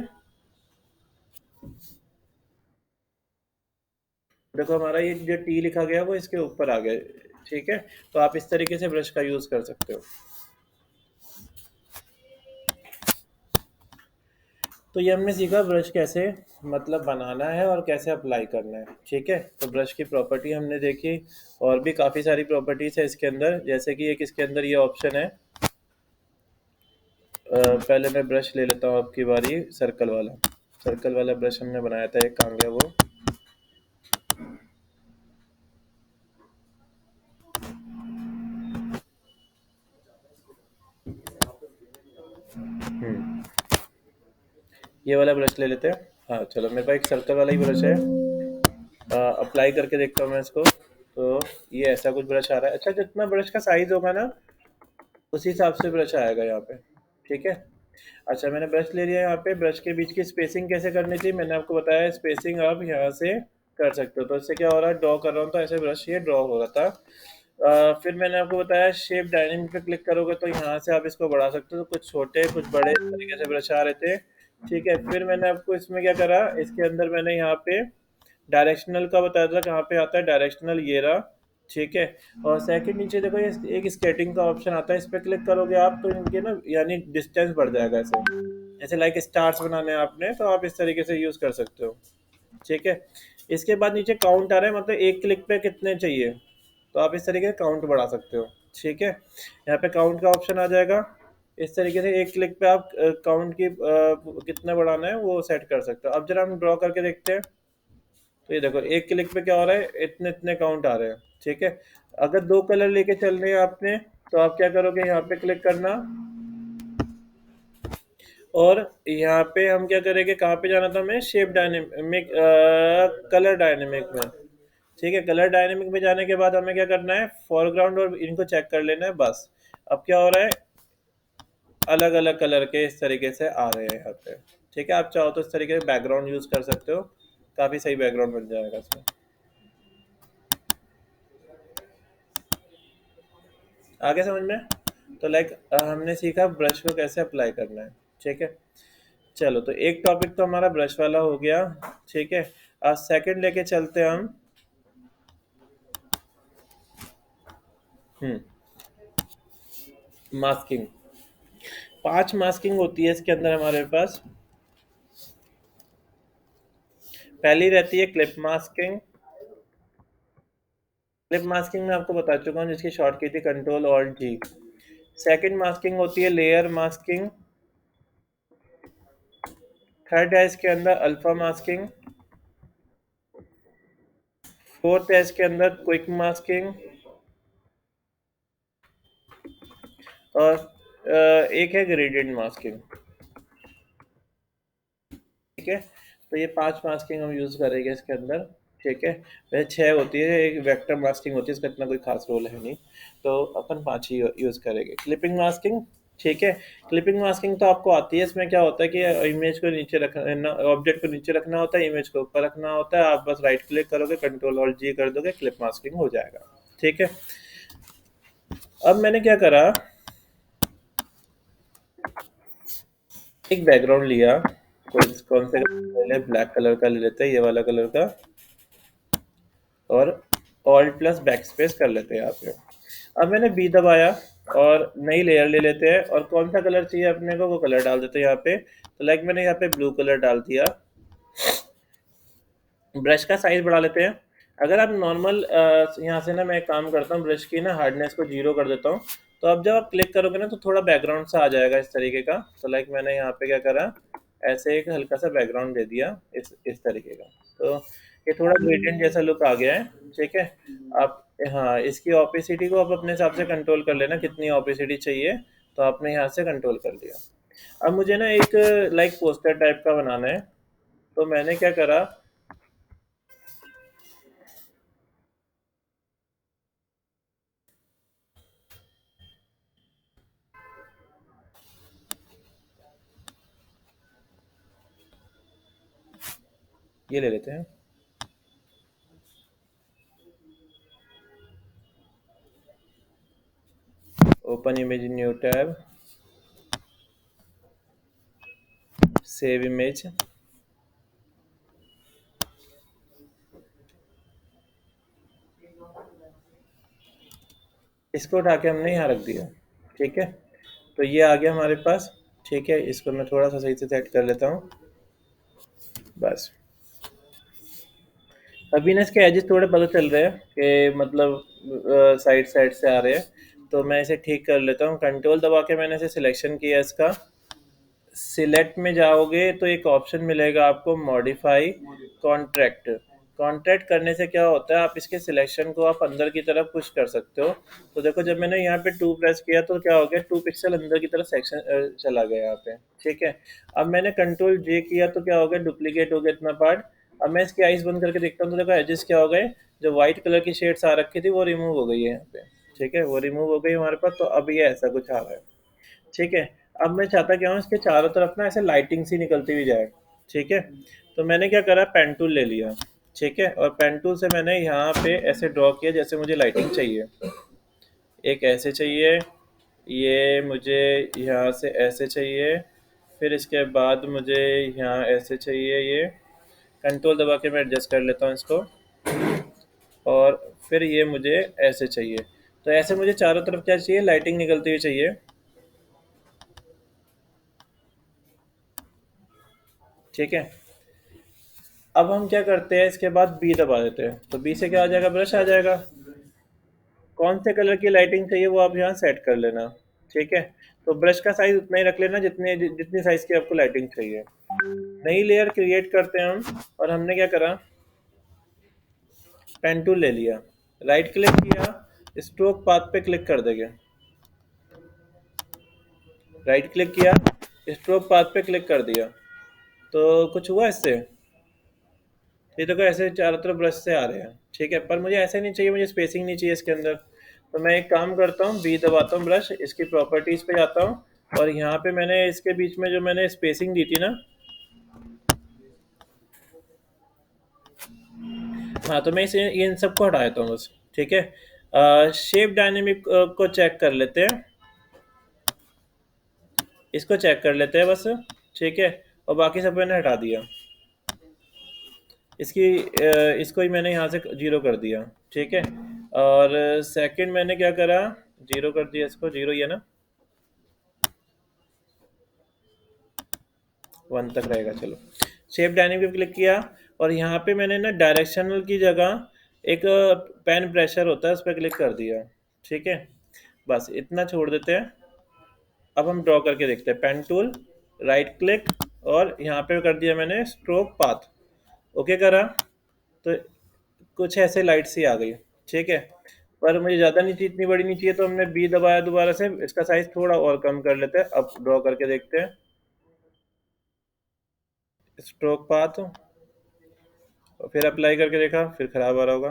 देखो हमारा ये जो टी लिखा गया वो इसके ऊपर आ गया। ठीक है, तो आप इस तरीके से ब्रश का यूज कर सकते हो। तो ये हमने सीखा ब्रश कैसे मतलब बनाना है और कैसे अप्लाई करना है। ठीक है, तो ब्रश की प्रॉपर्टी हमने देखी, और भी काफ़ी सारी प्रॉपर्टीज़ है इसके अंदर, जैसे कि एक इसके अंदर ये ऑप्शन है। पहले मैं ब्रश ले लेता हूँ, आपकी बारी, सर्कल वाला। सर्कल वाला ब्रश हमने बनाया था, एक कहाँ गया वो। हम्म, ये वाला ब्रश ले लेते हैं। हाँ चलो, मेरे पास एक सर्कल वाला ही ब्रश है, अप्लाई करके देखता हूँ मैं इसको। तो ये ऐसा कुछ ब्रश आ रहा है। अच्छा, जितना ब्रश का साइज होगा ना उसी हिसाब से ब्रश आएगा यहाँ पे। ठीक है, अच्छा मैंने ब्रश ले लिया। यहाँ पे ब्रश के बीच की स्पेसिंग कैसे करनी थी मैंने आपको बताया, स्पेसिंग आप यहाँ से कर सकते हो। तो इससे क्या हो रहा है, ड्रॉ कर रहा हूँ तो ऐसे ब्रश ये ड्रॉ हो रहा था। फिर मैंने आपको बताया शेप डायनेमिक पे क्लिक करोगे तो यहाँ से आप इसको बढ़ा सकते हो, तो कुछ छोटे कुछ बड़े तरीके से ब्रश आ रहे थे। ठीक है, फिर मैंने आपको इसमें क्या करा, इसके अंदर मैंने यहाँ पे डायरेक्शनल का बताया था कहाँ पे आता है डायरेक्शनल, ये रहा। ठीक है, और सेकंड नीचे देखो ये एक स्केटिंग का ऑप्शन आता है, इस पर क्लिक करोगे आप तो इनके ना यानी डिस्टेंस बढ़ जाएगा ऐसे। ऐसे लाइक स्टार्स बनाने हैं आपने तो आप इस तरीके से यूज़ कर सकते हो। ठीक है, इसके बाद नीचे काउंट आ रहा है, मतलब एक क्लिक पे कितने चाहिए, तो आप इस तरीके से काउंट बढ़ा सकते हो। ठीक है, यहाँ पे काउंट का ऑप्शन आ जाएगा, इस तरीके से एक क्लिक पे आप काउंट की कितना बढ़ाना है वो सेट कर सकते हो। अब जरा हम ड्रॉ करके देखते हैं, तो ये देखो एक क्लिक पे क्या हो रहा है, इतने इतने काउंट आ रहे हैं। ठीक है, अगर दो कलर लेके चल रहे हैं आपने, तो आप क्या करोगे, यहाँ पे क्लिक करना, और यहाँ पे हम क्या करेंगे, कहाँ पे जाना था हमें, शेप डायनेमिक, कलर डायनेमिक में। ठीक है, कलर डायनेमिक में जाने के बाद हमें क्या करना है, फोरग्राउंड और इनको चेक कर लेना है बस। अब क्या हो रहा है, अलग अलग कलर के इस तरीके से आ रहे हैं यहाँ पे। ठीक है, आप चाहो तो इस तरीके से बैकग्राउंड यूज कर सकते हो, काफी सही बैकग्राउंड बन जाएगा इसमें। आगे समझ में? तो लाइक हमने सीखा ब्रश को कैसे अप्लाई करना है। ठीक है, चलो तो एक टॉपिक तो हमारा ब्रश वाला हो गया। ठीक है, अब सेकंड लेके चलते हैं हम। हम्म मास्किंग। 5 मास्किंग होती है इसके अंदर हमारे पास। पहली रहती है क्लिप मास्किंग। क्लिप मास्किंग में आपको बता चुका हूँ, जिसकी शॉर्ट की थी कंट्रोल ऑल्ट जी। सेकंड मास्किंग होती है लेयर मास्किंग। थर्ड है इसके अंदर अल्फा मास्किंग। फोर्थ है इसके अंदर क्विक मास्किंग। और एक है ग्रेडियंट मास्किंग। ठीक है, तो ये 5 मास्किंग हम यूज़ करेंगे इसके अंदर। ठीक है, वैसे 6 होती है, एक वेक्टर मास्किंग होती है, इसका इतना कोई खास रोल है नहीं, तो अपन 5 ही यूज़ करेंगे। Clipping masking. ठीक है, क्लिपिंग मास्किंग तो आपको आती है। इसमें क्या होता है कि इमेज को नीचे रखना, ऑब्जेक्ट को नीचे रखना होता है, इमेज को ऊपर रखना होता है, आप बस राइट क्लिक करोगे, कंट्रोल ऑल्ट जी कर दोगे, क्लिप मास्किंग हो जाएगा। ठीक है, अब मैंने क्या करा, एक बैकग्राउंड लिया, कौन से ले ले, ब्लैक कलर का ले लेते हैं, ये वाला कलर का, और ऑल्ट प्लस बैक स्पेस कर लेते हैं यहाँ पे। अब मैंने बी दबाया और नई लेयर ले लेते हैं, और कौन सा कलर चाहिए अपने को वो कलर डाल देते हैं यहाँ पे। तो लाइक मैंने यहाँ पे ब्लू कलर डाल दिया। ब्रश का साइज बढ़ा लेते हैं। अगर आप नॉर्मल यहाँ से ना, मैं एक काम करता हूँ, ब्रश की ना हार्डनेस को 0 कर देता हूँ, तो अब जब आप क्लिक करोगे ना तो थोड़ा बैकग्राउंड सा आ जाएगा इस तरीके का। तो लाइक मैंने यहाँ पे क्या करा, ऐसे एक हल्का सा बैकग्राउंड दे दिया इस तरीके का, तो ये थोड़ा ग्रेडियंट जैसा लुक आ गया है। ठीक है, आप, हाँ, इसकी ऑपेसिटी को आप अपने हिसाब से कंट्रोल कर लेना, कितनी ऑपेसिटी चाहिए, तो आपने यहाँ से कंट्रोल कर लिया। अब मुझे ना एक लाइक पोस्टर टाइप का बनाना है, तो मैंने क्या करा, ये ले लेते हैं, open image in new tab, save image. इसको उठा के हमने यहाँ रख दिया। ठीक है, तो ये आ गया हमारे पास। ठीक है, इसको मैं थोड़ा सा सही से सेट कर लेता हूँ बस। अभी ना इसके एजेस थोड़े पता चल रहे हैं कि मतलब साइड साइड से आ रहे हैं, तो मैं इसे ठीक कर लेता हूँ। कंट्रोल दबा के मैंने इसे सिलेक्शन किया इसका। सिलेक्ट में जाओगे तो एक ऑप्शन मिलेगा आपको, मॉडिफाई कॉन्ट्रैक्ट। कॉन्ट्रैक्ट करने से क्या होता है, आप इसके सिलेक्शन को आप अंदर की तरफ पुश कर सकते हो। तो देखो जब मैंने यहाँ पे 2 प्रेस किया तो क्या हो गया, 2 पिक्सल अंदर की तरफ सेक्शन चला गया यहाँ पे। ठीक है, अब मैंने कंट्रोल जे किया तो क्या हो गया, डुप्लीकेट हो गया इतना पार्ट। अब मैं इसकी आइज बंद करके देखता हूँ तो देखो एजेस क्या हो गए, जो व्हाइट कलर की शेड्स आ रखी थी वो रिमूव हो गई है यहाँ पे। ठीक है, वो रिमूव हो गई हमारे पास, तो अब ये ऐसा कुछ आ रहा है। ठीक है, अब मैं चाहता क्या हूँ, इसके चारों तरफ ना ऐसे लाइटिंग सी निकलती हुई जाए। ठीक है, तो मैंने क्या करा, पेन टूल ले लिया। ठीक है, और पेन टूल से मैंने यहाँ पे ऐसे ड्रॉ किया जैसे मुझे लाइटिंग चाहिए। एक ऐसे चाहिए, ये मुझे यहाँ से ऐसे चाहिए, फिर इसके बाद मुझे यहाँ ऐसे चाहिए ये, कंट्रोल दबा के मैं एडजस्ट कर लेता हूँ इसको, और फिर ये मुझे ऐसे चाहिए। तो ऐसे मुझे चारों तरफ क्या चाहिए, लाइटिंग निकलती हुई चाहिए। ठीक है, अब हम क्या करते हैं, इसके बाद बी दबा देते हैं, तो बी से क्या आ जाएगा, ब्रश आ जाएगा। कौन से कलर की लाइटिंग चाहिए वो आप यहाँ सेट कर लेना। ठीक है, तो ब्रश का साइज उतना ही रख लेना जितने जितनी साइज की आपको लाइटिंग चाहिए। नई लेयर क्रिएट करते हैं हम, और हमने क्या करा, पेन टूल ले लिया, राइट क्लिक किया, स्ट्रोक पाथ पे क्लिक कर देंगे, राइट क्लिक किया, स्ट्रोक पाथ पे क्लिक कर दिया। तो कुछ हुआ इससे, ये देखो ऐसे चारों तरफ ब्रश से आ रहे हैं। ठीक है, पर मुझे ऐसे नहीं चाहिए, मुझे स्पेसिंग नहीं चाहिए इसके अंदर। तो मैं एक काम करता हूँ, बी दबाता हूँ, ब्रश इसकी प्रॉपर्टीज पे जाता हूँ, और यहाँ पे मैंने इसके बीच में जो मैंने स्पेसिंग दी थी ना, हाँ, तो मैं इसे इन सबको हटा देता हूँ बस। ठीक है, शेप डायनेमिक को चेक कर लेते हैं, इसको चेक कर लेते हैं बस। ठीक है, और बाकी सब मैंने हटा दिया, इसको ही मैंने यहाँ से जीरो कर दिया। ठीक है, और सेकंड मैंने क्या करा, जीरो कर दिया, इसको जीरो ही है ना, 1 तक रहेगा। चलो, शेप डायनेमिक पे क्लिक किया, और यहाँ पे मैंने ना डायरेक्शनल की जगह एक पेन प्रेशर होता है, उस पर क्लिक कर दिया। ठीक है, बस इतना छोड़ देते हैं। अब हम ड्रॉ करके देखते हैं, पेन टूल, राइट क्लिक, और यहाँ पे कर दिया मैंने स्ट्रोक पाथ, ओके करा, तो कुछ ऐसे लाइट सी आ गई। ठीक है, पर मुझे ज़्यादा नहीं चाहिए, इतनी बड़ी नहीं चाहिए, तो हमने बी दबाया दोबारा से, इसका साइज थोड़ा और कम कर लेते हैं। अब ड्रॉ करके देखते हैं, स्ट्रोक पाथ, और फिर अप्लाई करके देखा, फिर ख़राब आ रहा होगा।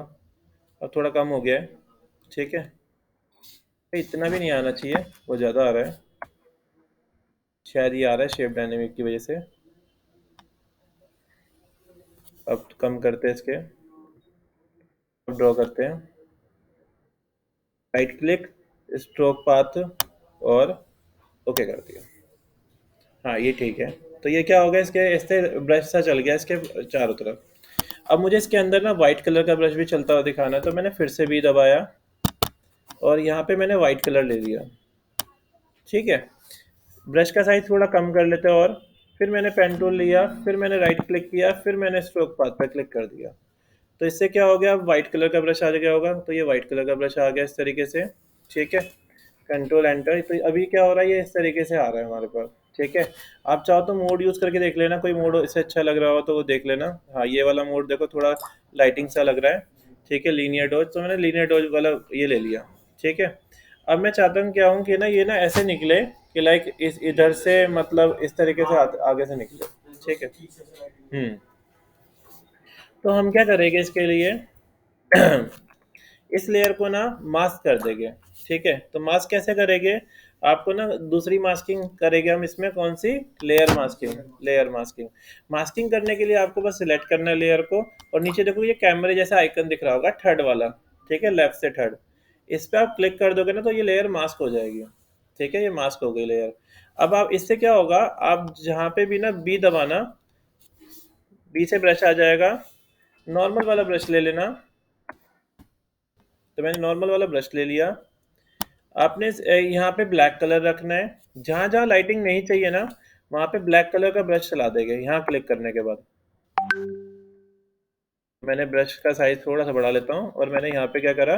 अब थोड़ा कम हो गया है। ठीक है, इतना भी नहीं आना चाहिए, वो ज़्यादा आ रहा है, शायद ये आ रहा है शेप डायनेमिक की वजह से। अब कम करते हैं इसके, अब ड्रॉ करते हैं, राइट क्लिक, स्ट्रोक पाथ, और ओके कर दिया। हाँ, ये ठीक है। तो ये क्या हो गया, इसके इससे ब्रश सा चल गया इसके चारों तरफ। अब मुझे इसके अंदर ना वाइट कलर का ब्रश भी चलता हुआ दिखाना है, तो मैंने फिर से भी दबाया, और यहाँ पे मैंने वाइट कलर ले लिया। ठीक है, ब्रश का साइज थोड़ा कम कर लेते हैं, और फिर मैंने पेन टूल लिया, फिर मैंने राइट क्लिक किया, फिर मैंने स्ट्रोक पाथ पर क्लिक कर दिया। तो इससे क्या हो गया, अब वाइट कलर का ब्रश आ गया होगा, तो ये वाइट कलर का ब्रश आ गया इस तरीके से। ठीक है, कंट्रोल एंटर, तो अभी क्या हो रहा है, ये इस तरीके से आ रहा है हमारे पास। ठीक है, आप चाहो तो मोड यूज़ करके देख लेना, कोई मोड इससे अच्छा लग रहा हो तो वो देख लेना। हाँ, ये वाला मोड देखो, थोड़ा लाइटिंग सा लग रहा है। ठीक है, लीनियर डॉज, तो मैंने लीनियर डॉज वाला ये ले लिया। ठीक है, अब मैं चाहता हूँ क्या हूँ कि ना, ये ना ऐसे निकले कि लाइक इस इधर से, मतलब इस तरीके से आगे से निकले। ठीक है, तो हम क्या करेंगे इसके लिए, इस लेयर को ना मास्क कर देंगे। ठीक है, तो मास्क कैसे करेंगे, आपको ना दूसरी मास्किंग करेंगे हम इसमें, कौन सी, layer masking. Layer masking, masking करने के लिए आपको बस सिलेक्ट करना है लेयर को, और नीचे देखो ये कैमरे जैसा आइकन दिख रहा होगा, थर्ड वाला। ठीक है, लेफ्ट से थर्ड, इस पर आप क्लिक कर दोगे ना, तो ये लेयर मास्क हो जाएगी। ठीक है, ये मास्क हो गई लेयर। अब आप इससे क्या होगा, आप जहाँ पे भी ना बी दबाना, बी से ब्रश आ जाएगा, नॉर्मल वाला ब्रश ले लेना। तो मैंने नॉर्मल वाला ब्रश ले लिया। आपने यहाँ पे ब्लैक कलर रखना है, जहाँ जहाँ लाइटिंग नहीं चाहिए ना, वहाँ पे ब्लैक कलर का ब्रश चला देंगे यहाँ क्लिक करने के बाद। मैंने ब्रश का साइज थोड़ा सा बढ़ा लेता हूँ, और मैंने यहाँ पे क्या करा,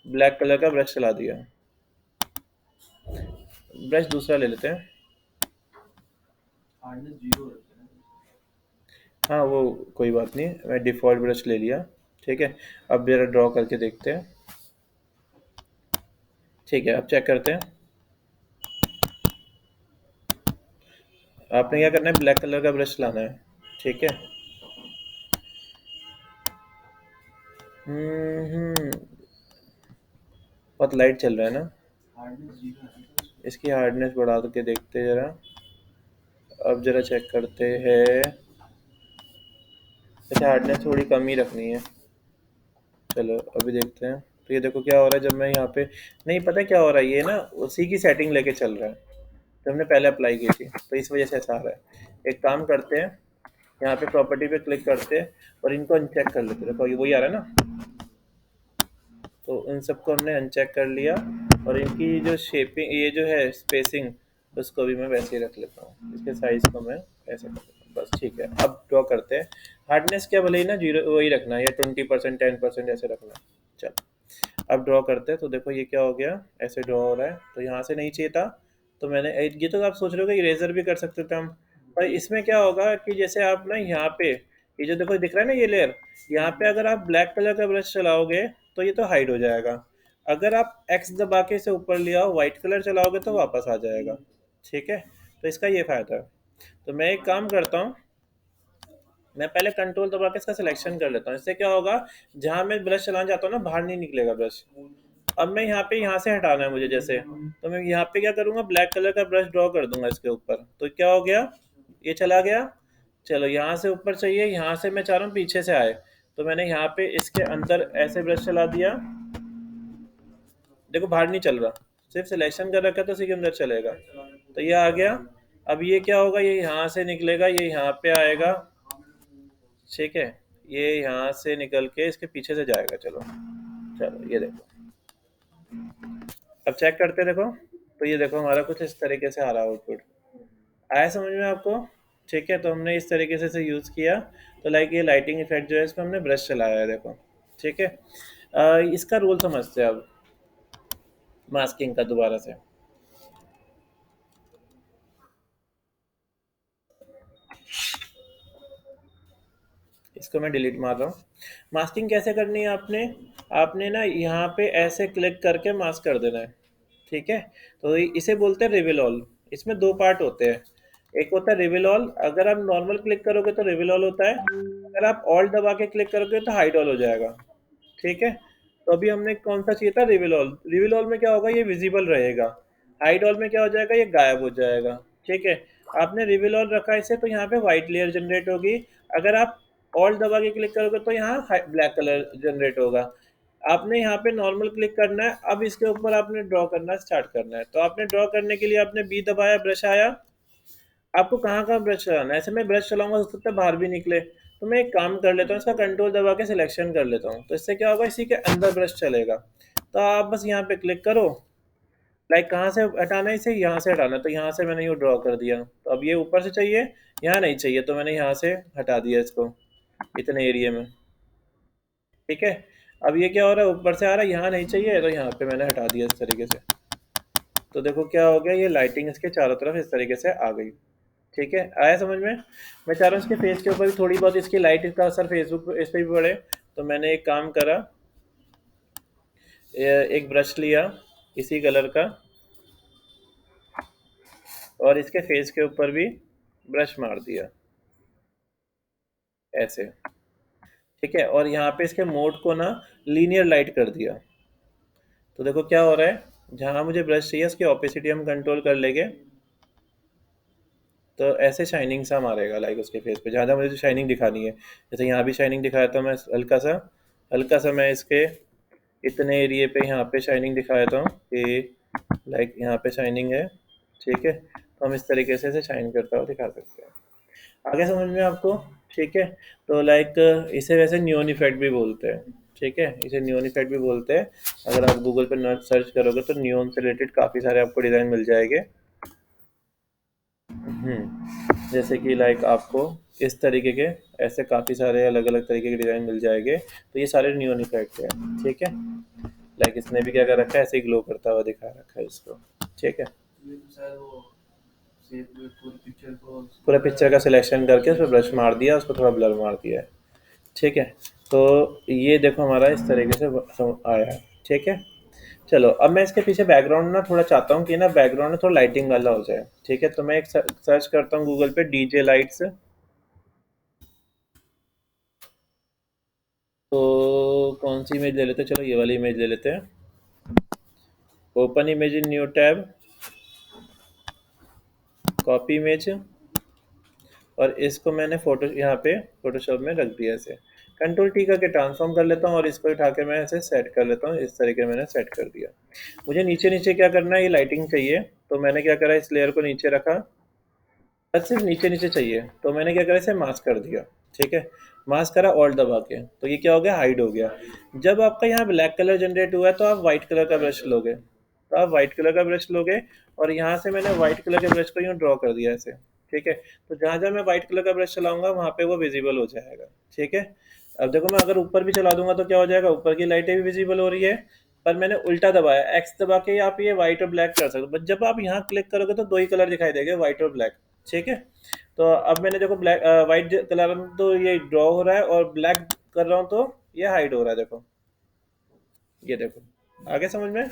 ब्लैक कलर का ब्रश चला दिया। ब्रश दूसरा ले लेते हैं, हाँ वो कोई बात नहीं, मैं डिफ़ॉल्ट ब्रश ले लिया। ठीक है, अब जरा ड्रॉ करके देखते हैं। ठीक है, अब चेक करते हैं, आपने क्या करना है, ब्लैक कलर का ब्रश लाना है। ठीक है, हम्म, बहुत लाइट चल रहा है ना, इसकी हार्डनेस बढ़ा के देखते हैं ज़रा। अब ज़रा चेक करते हैं, अच्छा हार्डनेस थोड़ी कम ही रखनी है। चलो अभी देखते हैं। तो ये देखो क्या हो रहा है, जब मैं यहाँ पे, नहीं पता क्या हो रहा है, ये ना उसी की सेटिंग लेके चल रहा है। जो हमने पहले अप्लाई की थी, तो इस वजह से ऐसा आ रहा है। एक काम करते हैं, यहाँ पे प्रॉपर्टी पे क्लिक करते हैं और इनको अनचेक कर लेते हैं। देखो ये वही आ रहा है ना, तो इन सबको हमने अनचेक कर लिया और इनकी जो शेपिंग, ये जो है स्पेसिंग, उसको भी मैं वैसे ही रख लेता हूँ। इसके साइज़ को मैं ऐसे कर लेता हूँ, बस ठीक है। अब ड्रॉ करते हैं। हार्डनेस क्या भले ही ना 0 वही रखना है, या 20% 10% ऐसे रखना है। चल अब ड्रॉ करते हैं। तो देखो ये क्या हो गया, ऐसे ड्रॉ हो रहा है। तो यहाँ से नहीं चाहिए था, तो मैंने ये तो आप सोच रहे हो कि इरेजर भी कर सकते थे हम, पर इसमें क्या होगा कि जैसे आप ना यहाँ पे ये जो देखो दिख रहा है ना ये लेयर, यहाँ पे अगर आप ब्लैक कलर का ब्रश चलाओगे तो ये तो हाइड हो जाएगा। अगर आप एक्स दबा के इसे ऊपर ले आओ, व्हाइट कलर चलाओगे तो वापस आ जाएगा। ठीक है, तो इसका ये फ़ायदा है। तो मैं एक काम करता हूँ, मैं पहले कंट्रोल दबा के इसका सिलेक्शन कर लेता हूँ। इससे क्या होगा, जहाँ मैं ब्रश चलाना चाहता हूँ ना, बाहर नहीं निकलेगा ब्रश। अब मैं यहाँ से हटाना है मुझे जैसे, तो मैं यहाँ पे क्या करूँगा, ब्लैक कलर का ब्रश ड्रॉ कर दूंगा इसके ऊपर। तो क्या हो गया, ये चला गया। चलो यहाँ से ऊपर चाहिए, यहाँ से मैं चाह रहा हूँ पीछे से आए, तो मैंने यहाँ पे इसके अंदर ऐसे ब्रश चला दिया। देखो बाहर नहीं चल रहा, सिर्फ सिलेक्शन कर रखा है तो उसी के अंदर चलेगा। तो ये आ गया। अब ये क्या होगा, ये यहाँ से निकलेगा, ये यहाँ पे आएगा। ठीक है, ये यहाँ से निकल के इसके पीछे से जाएगा। चलो चलो ये देखो, अब चेक करते देखो। तो ये देखो हमारा कुछ इस तरीके से आ रहा है आउटपुट। आया समझ में आपको? ठीक है, तो हमने इस तरीके से इसे यूज़ किया। तो लाइक ये लाइटिंग इफेक्ट जो है, इसमें हमने ब्रश चलाया है देखो। ठीक है, इसका रूल समझते हैं अब मास्किंग का दोबारा से। इसको मैं डिलीट मार रहा हूँ। मास्किंग कैसे करनी है आपने, आपने ना यहाँ पे ऐसे क्लिक करके मास्क कर देना है। ठीक है, तो इसे बोलते हैं रिवील ऑल। इसमें दो पार्ट होते हैं, एक होता है रिवील ऑल। अगर आप नॉर्मल क्लिक करोगे तो रिवील ऑल होता है, अगर आप ऑल्ट दबा के क्लिक करोगे तो हाइड ऑल हो जाएगा। ठीक है, तो अभी हमने कौन सा चाहिए था, रिवील ऑल। रिवील ऑल में क्या होगा, ये विजिबल रहेगा। हाइड ऑल में क्या हो जाएगा, ये गायब हो जाएगा। ठीक है, आपने रिवील ऑल रखा इसे, तो यहाँ पे व्हाइट लेयर जनरेट होगी। अगर आप ऑल्ट दबा के क्लिक करोगे तो यहाँ ब्लैक कलर जनरेट होगा। आपने यहाँ पे नॉर्मल क्लिक करना है, अब इसके ऊपर आपने ड्रॉ करना स्टार्ट करना है। तो आपने ड्रॉ करने के लिए आपने बी दबाया, ब्रश आया। आपको कहाँ कहाँ ब्रश चलाना है, ऐसे मैं ब्रश चलाऊंगा हो सकता है बाहर भी निकले, तो मैं एक काम कर लेता हूँ, इसका कंट्रोल दबा के सिलेक्शन कर लेता हूँ। तो इससे क्या होगा, इसी के अंदर ब्रश चलेगा। तो आप बस यहाँ पे क्लिक करो, लाइक कहाँ से हटाना है इसे, यहाँ से हटाना है। तो यहाँ से मैंने यूँ ड्रॉ कर दिया। तो अब ये ऊपर से चाहिए, यहाँ नहीं चाहिए, तो मैंने यहाँ से हटा दिया इसको, इतने एरिया में। ठीक है, अब ये क्या हो रहा है, ऊपर से आ रहा है, यहाँ नहीं चाहिए, तो यहाँ पे मैंने हटा दिया इस तरीके से। तो देखो क्या हो गया, ये लाइटिंग इसके चारों तरफ इस तरीके से आ गई। ठीक है, आया समझ में? मैं चाह रहा हूँ इसके फेस के ऊपर भी थोड़ी बहुत इसकी लाइट का असर फेसबुक इस पर भी पड़े। तो मैंने एक काम करा, एक ब्रश लिया इसी कलर का, और इसके फेस के ऊपर भी ब्रश मार दिया ऐसे। ठीक है, और यहाँ पे इसके मोड को ना लीनियर लाइट कर दिया। तो देखो क्या हो रहा है, जहाँ मुझे ब्रश चाहिए उसकी ऑपेसिटी हम कंट्रोल कर लेंगे, तो ऐसे शाइनिंग सा मारेगा लाइक उसके फेस पे, जहाँ जहाँ मुझे शाइनिंग दिखानी है। जैसे यहाँ भी शाइनिंग दिखाया था मैं, हल्का सा मैं इसके इतने एरिए पे यहाँ पे शाइनिंग दिखाया था कि लाइक यहाँ पे शाइनिंग है। ठीक है, तो हम इस तरीके से इसे शाइन करता हुआ दिखा सकते हैं। आगे समझ में आपको? ठीक है, तो लाइक इसे वैसे न्योन इफेक्ट भी बोलते हैं। ठीक है, इसे न्योन इफेक्ट भी बोलते हैं। अगर आप गूगल पर सर्च करोगे तो न्योन से रिलेटेड काफ़ी सारे आपको डिज़ाइन मिल जाएंगे। जैसे कि लाइक आपको इस तरीके के ऐसे काफ़ी सारे अलग अलग तरीके के डिज़ाइन मिल जाएंगे। तो ये सारे न्योन इफेक्ट हैं। ठीक है, लाइक इसने भी क्या कर रखा है, ऐसे ही ग्लो करता हुआ दिखा रखा है इसको। ठीक है, पूरा पिक्चर का सिलेक्शन करके उस पर ब्रश मार दिया, उसको थोड़ा ब्लर मार दिया है। ठीक है, तो ये देखो हमारा इस तरीके से आया है। ठीक है, चलो अब मैं इसके पीछे बैकग्राउंड ना थोड़ा चाहता हूँ कि ना बैकग्राउंड में थोड़ा लाइटिंग वाला हो जाए। ठीक है, तो मैं एक सर्च करता हूँ गूगल पे डीजे लाइट्स। तो कौन सी इमेज ले लेते हैं, चलो ये वाली इमेज ले लेते हैं। Open image in new tab, copy image, और इसको मैंने फोटो यहाँ पे फोटोशॉप में रख दिया ऐसे। कंट्रोल टी करके ट्रांसफॉर्म कर लेता हूँ और इसको उठा के मैं ऐसे सेट कर लेता हूँ। इस तरीके मैंने सेट कर दिया। मुझे नीचे नीचे क्या करना है, ये लाइटिंग चाहिए, तो मैंने क्या करा, इस लेयर को नीचे रखा, बस सिर्फ नीचे नीचे चाहिए, तो मैंने क्या करा, इसे मास्क कर दिया। ठीक है, मास्क करा ऑल्ट दबा के, तो ये क्या हो गया, हाइड हो गया। जब आपका यहाँ ब्लैक कलर जनरेट हुआ है तो आप व्हाइट कलर का ब्रश लोगे, तो आप व्हाइट कलर का ब्रश लोगे, और यहाँ से मैंने व्हाइट कलर के ब्रश को यूँ ड्रॉ कर दिया ऐसे। ठीक है, तो जहाँ जहाँ मैं व्हाइट कलर का ब्रश चलाऊंगा वहाँ पे वो विजिबल हो जाएगा। ठीक है, अब देखो मैं अगर ऊपर भी चला दूंगा तो क्या हो जाएगा, ऊपर की लाइटें भी विजिबल हो रही है, पर मैंने उल्टा दबाया, एक्स दबा के आप ये व्हाइट और ब्लैक कर सकते हो, बट जब आप यहाँ क्लिक करोगे तो दो ही कलर दिखाई देंगे, व्हाइट और ब्लैक। ठीक है, तो अब मैंने देखो ब्लैक व्हाइट कलर में तो ये ड्रॉ हो रहा है, और ब्लैक कर रहा हूँ तो ये हाइड हो रहा है। देखो, ये देखो, आगे समझ में।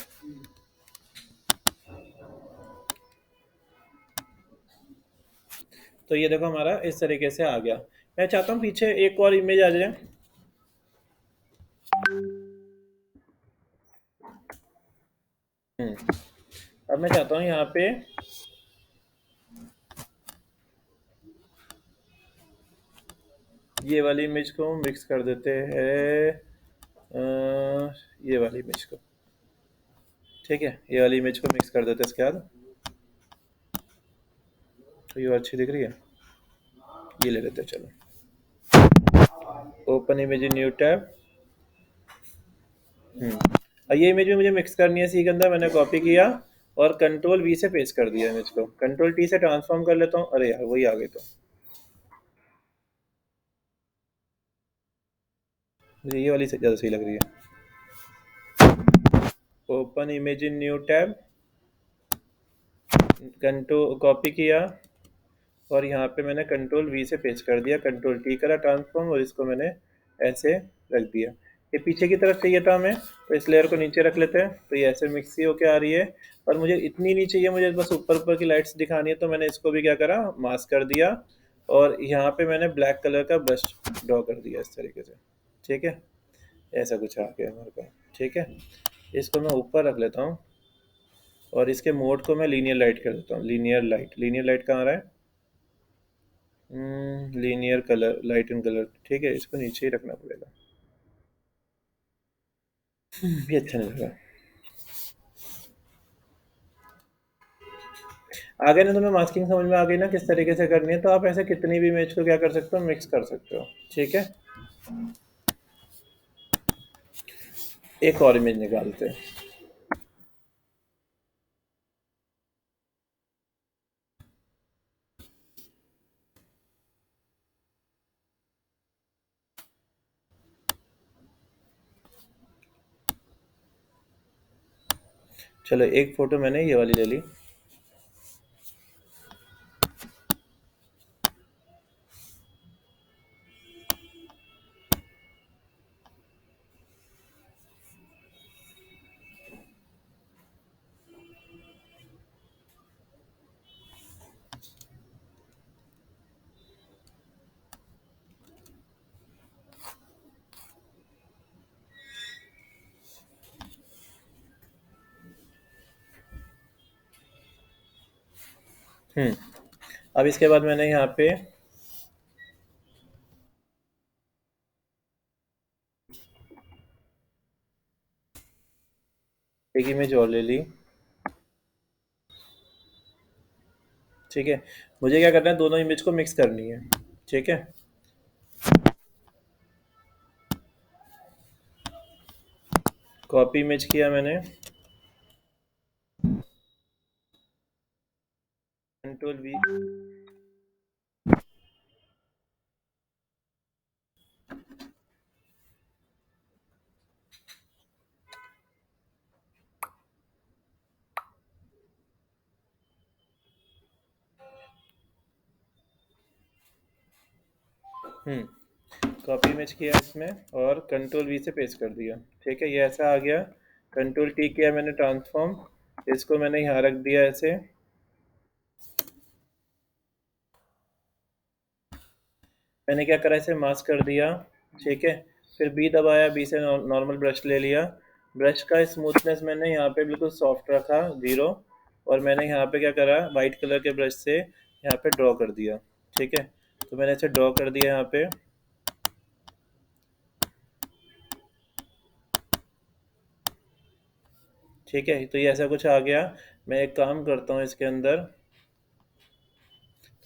तो ये देखो हमारा इस तरीके से आ गया। मैं चाहता हूँ पीछे एक और इमेज आ जाए। अब मैं चाहता हूँ यहाँ पे ये वाली इमेज को मिक्स कर देते हैं, ये वाली इमेज को। ठीक है, ये वाली इमेज को मिक्स कर देते हैं इसके बाद। तो ये अच्छी दिख रही है, ये ले लेते हैं। चलो, open image in new tab. और ये इमेज भी मुझे मिक्स करनी है सी के अंदर, मैंने कॉपी किया और कंट्रोल वी से पेस्ट कर दिया इमेज को, कंट्रोल टी से ट्रांसफॉर्म कर लेता हूँ। अरे यार वही आ गई, तो मुझे ये वाली ज़्यादा सही लग रही है। Open image in new tab, control copy किया और यहाँ पे मैंने कंट्रोल वी से पेस्ट कर दिया, कंट्रोल टी करा ट्रांसफॉर्म, और इसको मैंने ऐसे रख दिया। ये पीछे की तरफ चाहिए था हमें, तो इस लेयर को नीचे रख लेते हैं, तो ये ऐसे मिक्स ही होके आ रही है। और मुझे इतनी नहीं चाहिए, मुझे बस ऊपर ऊपर की लाइट्स दिखानी है, तो मैंने इसको भी क्या करा, मास्क कर दिया, और यहाँ पे मैंने ब्लैक कलर का ब्रश ड्रॉ कर दिया इस तरीके से। ठीक है, ऐसा कुछ आ गया हमारे पास। ठीक है, इसको मैं ऊपर रख लेता हूँ, और इसके मोड को मैं लीनियर लाइट कर देता हूँ। लीनियर लाइट, लीनियर लाइट कहाँ आ रहा है, linear colour, light and colour. ठीक है, इसको नीचे ही रखना पड़ेगा, ये अच्छा नहीं लगा। आ गया ना तुम्हें, मास्किंग समझ में आ गई ना किस तरीके से करनी है। तो आप ऐसे कितनी भी इमेज को क्या कर सकते हो, मिक्स कर सकते हो। ठीक है, एक और इमेज निकालते हैं। चलो, एक फोटो मैंने ये वाली ले ली। हम्म अब इसके बाद मैंने यहाँ पे एक इमेज और ले ली। ठीक है, मुझे क्या करना है, दोनों इमेज को मिक्स करनी है। ठीक है, कॉपी इमेज किया मैंने, कंट्रोल वी। कॉपी इमेज किया इसमें, और कंट्रोल वी से पेस्ट कर दिया। ठीक है, ये ऐसा आ गया। कंट्रोल टी किया मैंने ट्रांसफॉर्म, इसको मैंने यहाँ रख दिया ऐसे। मैंने क्या करा, इसे मास्क कर दिया। ठीक है, फिर बी दबाया, बी से नॉर्मल ब्रश ले लिया। ब्रश का स्मूथनेस मैंने यहाँ पे बिल्कुल सॉफ्ट रखा, 0। और मैंने यहाँ पे क्या करा, वाइट कलर के ब्रश से यहाँ पे ड्रॉ कर दिया। ठीक है, तो मैंने इसे ड्रॉ कर दिया यहाँ पे। ठीक है, तो ये ऐसा कुछ आ गया। मैं एक काम करता हूँ, इसके अंदर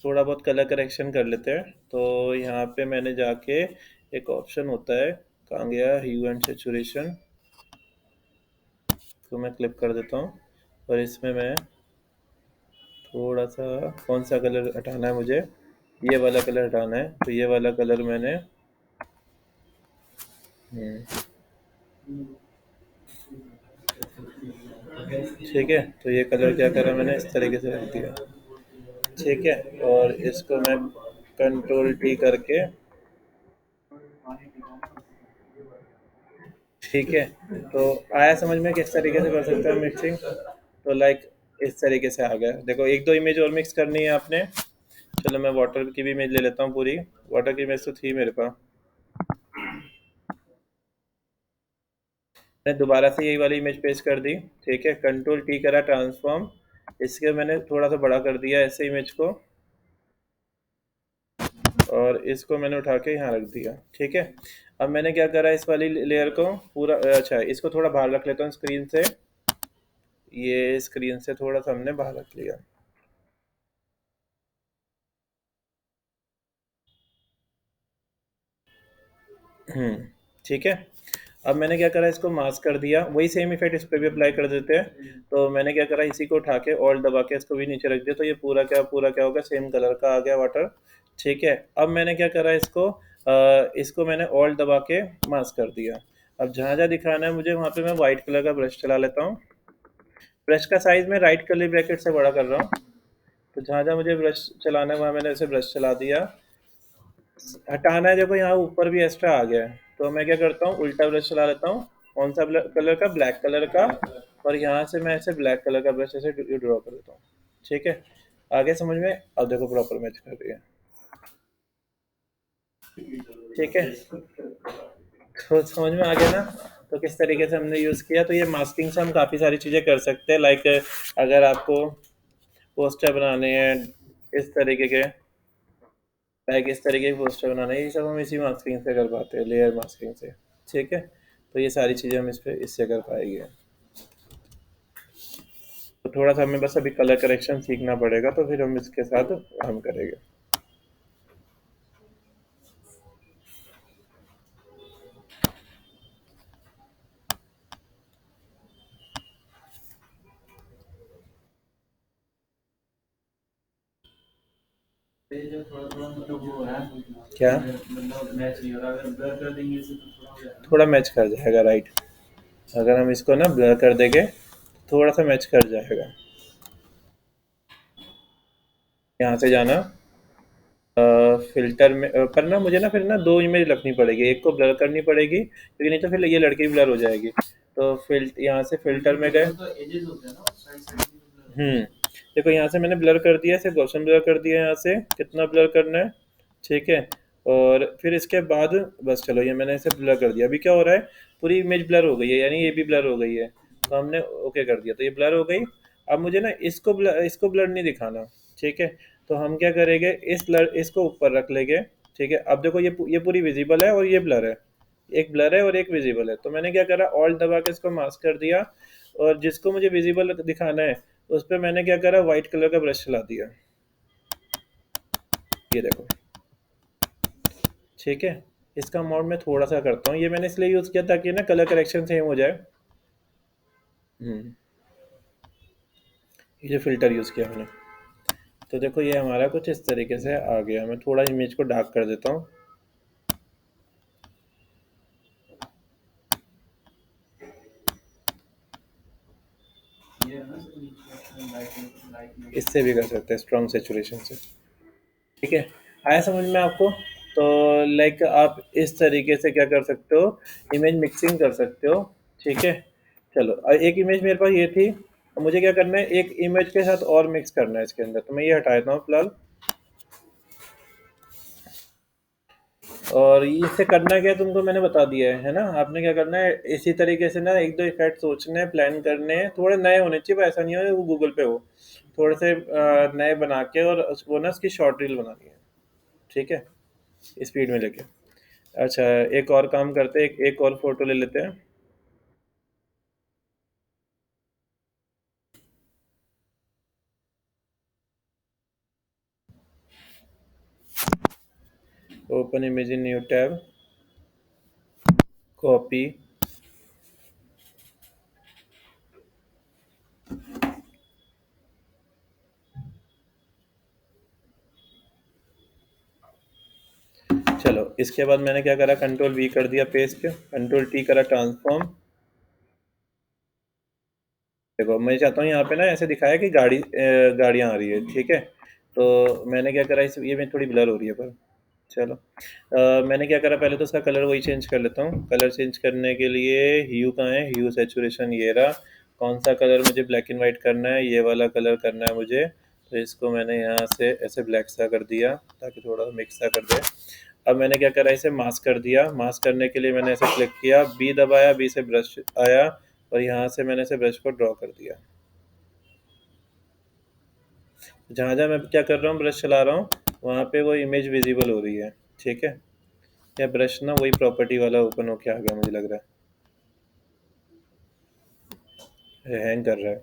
थोड़ा बहुत कलर करेक्शन कर लेते हैं। तो यहाँ पे मैंने जाके एक ऑप्शन होता है, कहाँ गया, ह्यू एंड सेचुरेशन, तो मैं क्लिक कर देता हूँ। और इसमें मैं थोड़ा सा, कौन सा कलर हटाना है मुझे, ये वाला कलर हटाना है, तो ये वाला कलर मैंने ठीक है, तो ये कलर क्या करा मैंने, इस तरीके से रख दिया। ठीक है, और इसको मैं कंट्रोल टी करके, ठीक है, तो आया समझ में किस तरीके से कर सकते हैं मिक्सिंग। तो लाइक इस तरीके से आ गया। देखो, एक दो इमेज और मिक्स करनी है आपने। चलो मैं वाटर की भी इमेज ले लेता हूँ पूरी। वाटर की इमेज तो थी मेरे पास, मैंने दोबारा से यही वाली इमेज पेस्ट कर दी। ठीक है, कंट्रोल टी करा, ट्रांसफॉर्म, इसके मैंने थोड़ा सा बड़ा कर दिया ऐसे इमेज को, और इसको मैंने उठा के यहाँ रख दिया। ठीक है, अब मैंने क्या करा, इस वाली लेयर को पूरा, अच्छा इसको थोड़ा बाहर रख लेता हूँ स्क्रीन से। ये स्क्रीन से थोड़ा सा हमने बाहर रख लिया। ठीक है, अब मैंने क्या करा, इसको मास्क कर दिया, वही सेम इफेक्ट इस पर भी अप्लाई कर देते हैं। तो मैंने क्या करा, इसी को उठा के ऑल्ट दबा के इसको भी नीचे रख दिया, तो ये पूरा क्या होगा, सेम कलर का आ गया वाटर। ठीक है, अब मैंने क्या करा, इसको मैंने ऑल्ट दबा के मास्क कर दिया। अब जहाँ जहाँ दिखाना है मुझे, वहाँ पे मैं वाइट कलर का ब्रश चला लेता हूँ। ब्रश का साइज मैं राइट कर्ली ब्रैकेट से बड़ा कर रहा हूँ। तो जहाँ जहाँ मुझे ब्रश चलाना है, वहाँ मैंने ऐसे ब्रश चला दिया। हटाना है, देखो यहाँ ऊपर भी एक्स्ट्रा आ गया है, तो मैं क्या करता हूँ, उल्टा ब्रश चला लेता हूँ। कौन सा कलर का, ब्लैक कलर का। और यहाँ से मैं ऐसे ब्लैक कलर का ब्रश ऐसे ड्रॉ कर देता हूँ। ठीक है, आगे समझ में, अब देखो प्रॉपर मैच कर रही है। ठीक है, तो समझ में आ गया ना। तो किस तरीके से हमने यूज़ किया, तो ये मास्किंग से हम काफ़ी सारी चीज़ें कर सकते हैं। लाइक अगर आपको पोस्टर बनाने हैं इस तरीके के, लाइक इस तरीके के पोस्टर बनाने हैं, ये सब हम इसी मास्किंग से कर पाते हैं, लेयर मास्किंग से। ठीक है, तो ये सारी चीज़ें हम इस पे इससे कर पाएंगे। तो थोड़ा सा हमें बस अभी कलर करेक्शन सीखना पड़ेगा, तो फिर हम इसके साथ हम करेंगे। क्या, थोड़ा मैच कर जाएगा, राइट। अगर हम इसको ना ब्लर कर देंगे, थोड़ा सा मैच कर जाएगा। यहाँ से जाना, फिल्टर में, पर ना मुझे ना फिर ना दो इमेज रखनी पड़ेगी, एक को ब्लर करनी पड़ेगी, क्योंकि नहीं तो फिर ये लड़की ब्लर हो जाएगी। तो यहाँ से फिल्टर में गए। देखो यहाँ से मैंने ब्लर कर दिया, इसे गॉसियन ब्लर कर दिया, यहाँ से कितना ब्लर करना है। ठीक है, और फिर इसके बाद बस चलो, ये मैंने इसे ब्लर कर दिया। अभी क्या हो रहा है, पूरी इमेज ब्लर हो गई है, यानी ये भी ब्लर हो गई है। तो हमने ओके कर दिया, तो ये ब्लर हो गई। अब मुझे ना इसको ब्लर नहीं दिखाना। ठीक है, तो हम क्या करेंगे, इसको ऊपर रख लेंगे। ठीक है, अब देखो ये पूरी विजिबल है और ये ब्लर है, एक ब्लर है और एक विजिबल है। तो मैंने क्या करा, ऑल्ट दबा के इसको मास्क कर दिया, और जिसको मुझे विजिबल दिखाना है उस पर मैंने क्या करा, व्हाइट कलर का ब्रश चला दिया। ये देखो, ठीक है, इसका अमाउंट मैं थोड़ा सा करता हूँ, ये मैंने इसलिए यूज़ किया ताकि ना कलर करेक्शन सेम हो जाए। ये जो फिल्टर यूज़ किया मैंने, तो देखो ये हमारा कुछ इस तरीके से आ गया। मैं थोड़ा इमेज को डार्क कर देता हूँ। इससे भी कर सकते हैं, स्ट्रॉन्ग सेचुरेशन से। ठीक है, आया समझ में आपको। तो लाइक आप इस तरीके से क्या कर सकते हो, इमेज मिक्सिंग कर सकते हो। ठीक है, चलो, एक इमेज मेरे पास ये थी, अब मुझे क्या करना है, एक इमेज के साथ और मिक्स करना है इसके अंदर, तो मैं ये हटा देता हूँ फिलहाल। और इससे करना क्या है, तुमको मैंने बता दिया है ना। आपने क्या करना है, इसी तरीके से ना एक दो इफेक्ट सोचने हैं, प्लान करने हैं, थोड़े नए होने चाहिए, पर ऐसा नहीं हो वो गूगल पे हो। थोड़े से नए बना के, और वो ना उसकी शॉर्ट रील बनानी है। ठीक है, स्पीड में लेके। अच्छा, एक और काम करते हैं, एक और फोटो ले लेते हैं। Open image in new tab, copy, चलो इसके बाद मैंने क्या करा, कंट्रोल वी कर दिया पेस्ट, कंट्रोल टी करा ट्रांसफॉर्म। देखो मैं चाहता हूँ यहाँ पे ना ऐसे दिखाया कि गाड़ियाँ आ रही है, ठीक है। तो मैंने क्या करा, इस ये में थोड़ी ब्लर हो रही है पर चलो। मैंने क्या करा, पहले तो उसका कलर वही चेंज कर लेता हूँ। कलर चेंज करने के लिए ह्यू कहाँ है, ह्यू सैचुरेशन ये रहा। कौन सा कलर मुझे ब्लैक एंड वाइट करना है, ये वाला कलर करना है मुझे। तो इसको मैंने यहाँ से ऐसे ब्लैक सा कर दिया ताकि थोड़ा मिक्स सा कर दे। अब मैंने क्या करा, इसे मास्क कर दिया। मास्क करने के लिए मैंने ऐसे क्लिक किया, बी दबाया, बी से ब्रश आया और यहाँ से मैंने इसे ब्रश को ड्रॉ कर दिया। जहाँ जहाँ मैं क्या कर रहा हूँ, ब्रश चला रहा हूँ, वहाँ पे वो इमेज विजिबल हो रही है, ठीक है। या ब्रश ना वही प्रॉपर्टी वाला ओपन होके आ गया, मुझे लग रहा है हैंग कर रहा है।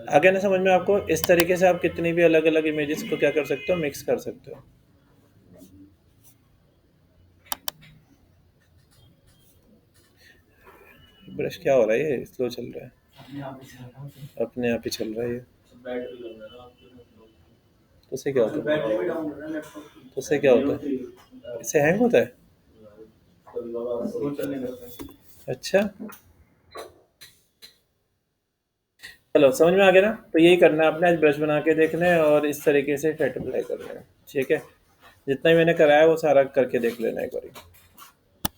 आगे ना समझ में आपको, इस तरीके से आप कितनी भी अलग अलग इमेजेस को क्या कर सकते हो, मिक्स कर सकते हो। ब्रश क्या हो रहा है, ये स्लो चल रहा है, अपने आप ही चल रहा है ये। तो उससे क्या होता है, तो उससे क्या होता है, इससे हैंग होता है। अच्छा, चलो समझ में आ गया ना। तो यही करना है आपने, आज ब्रश बना के देखना है और इस तरीके से फेट अप्लाई करना है, ठीक है। जितना ही मैंने कराया वो सारा करके देख लेना एक बारी।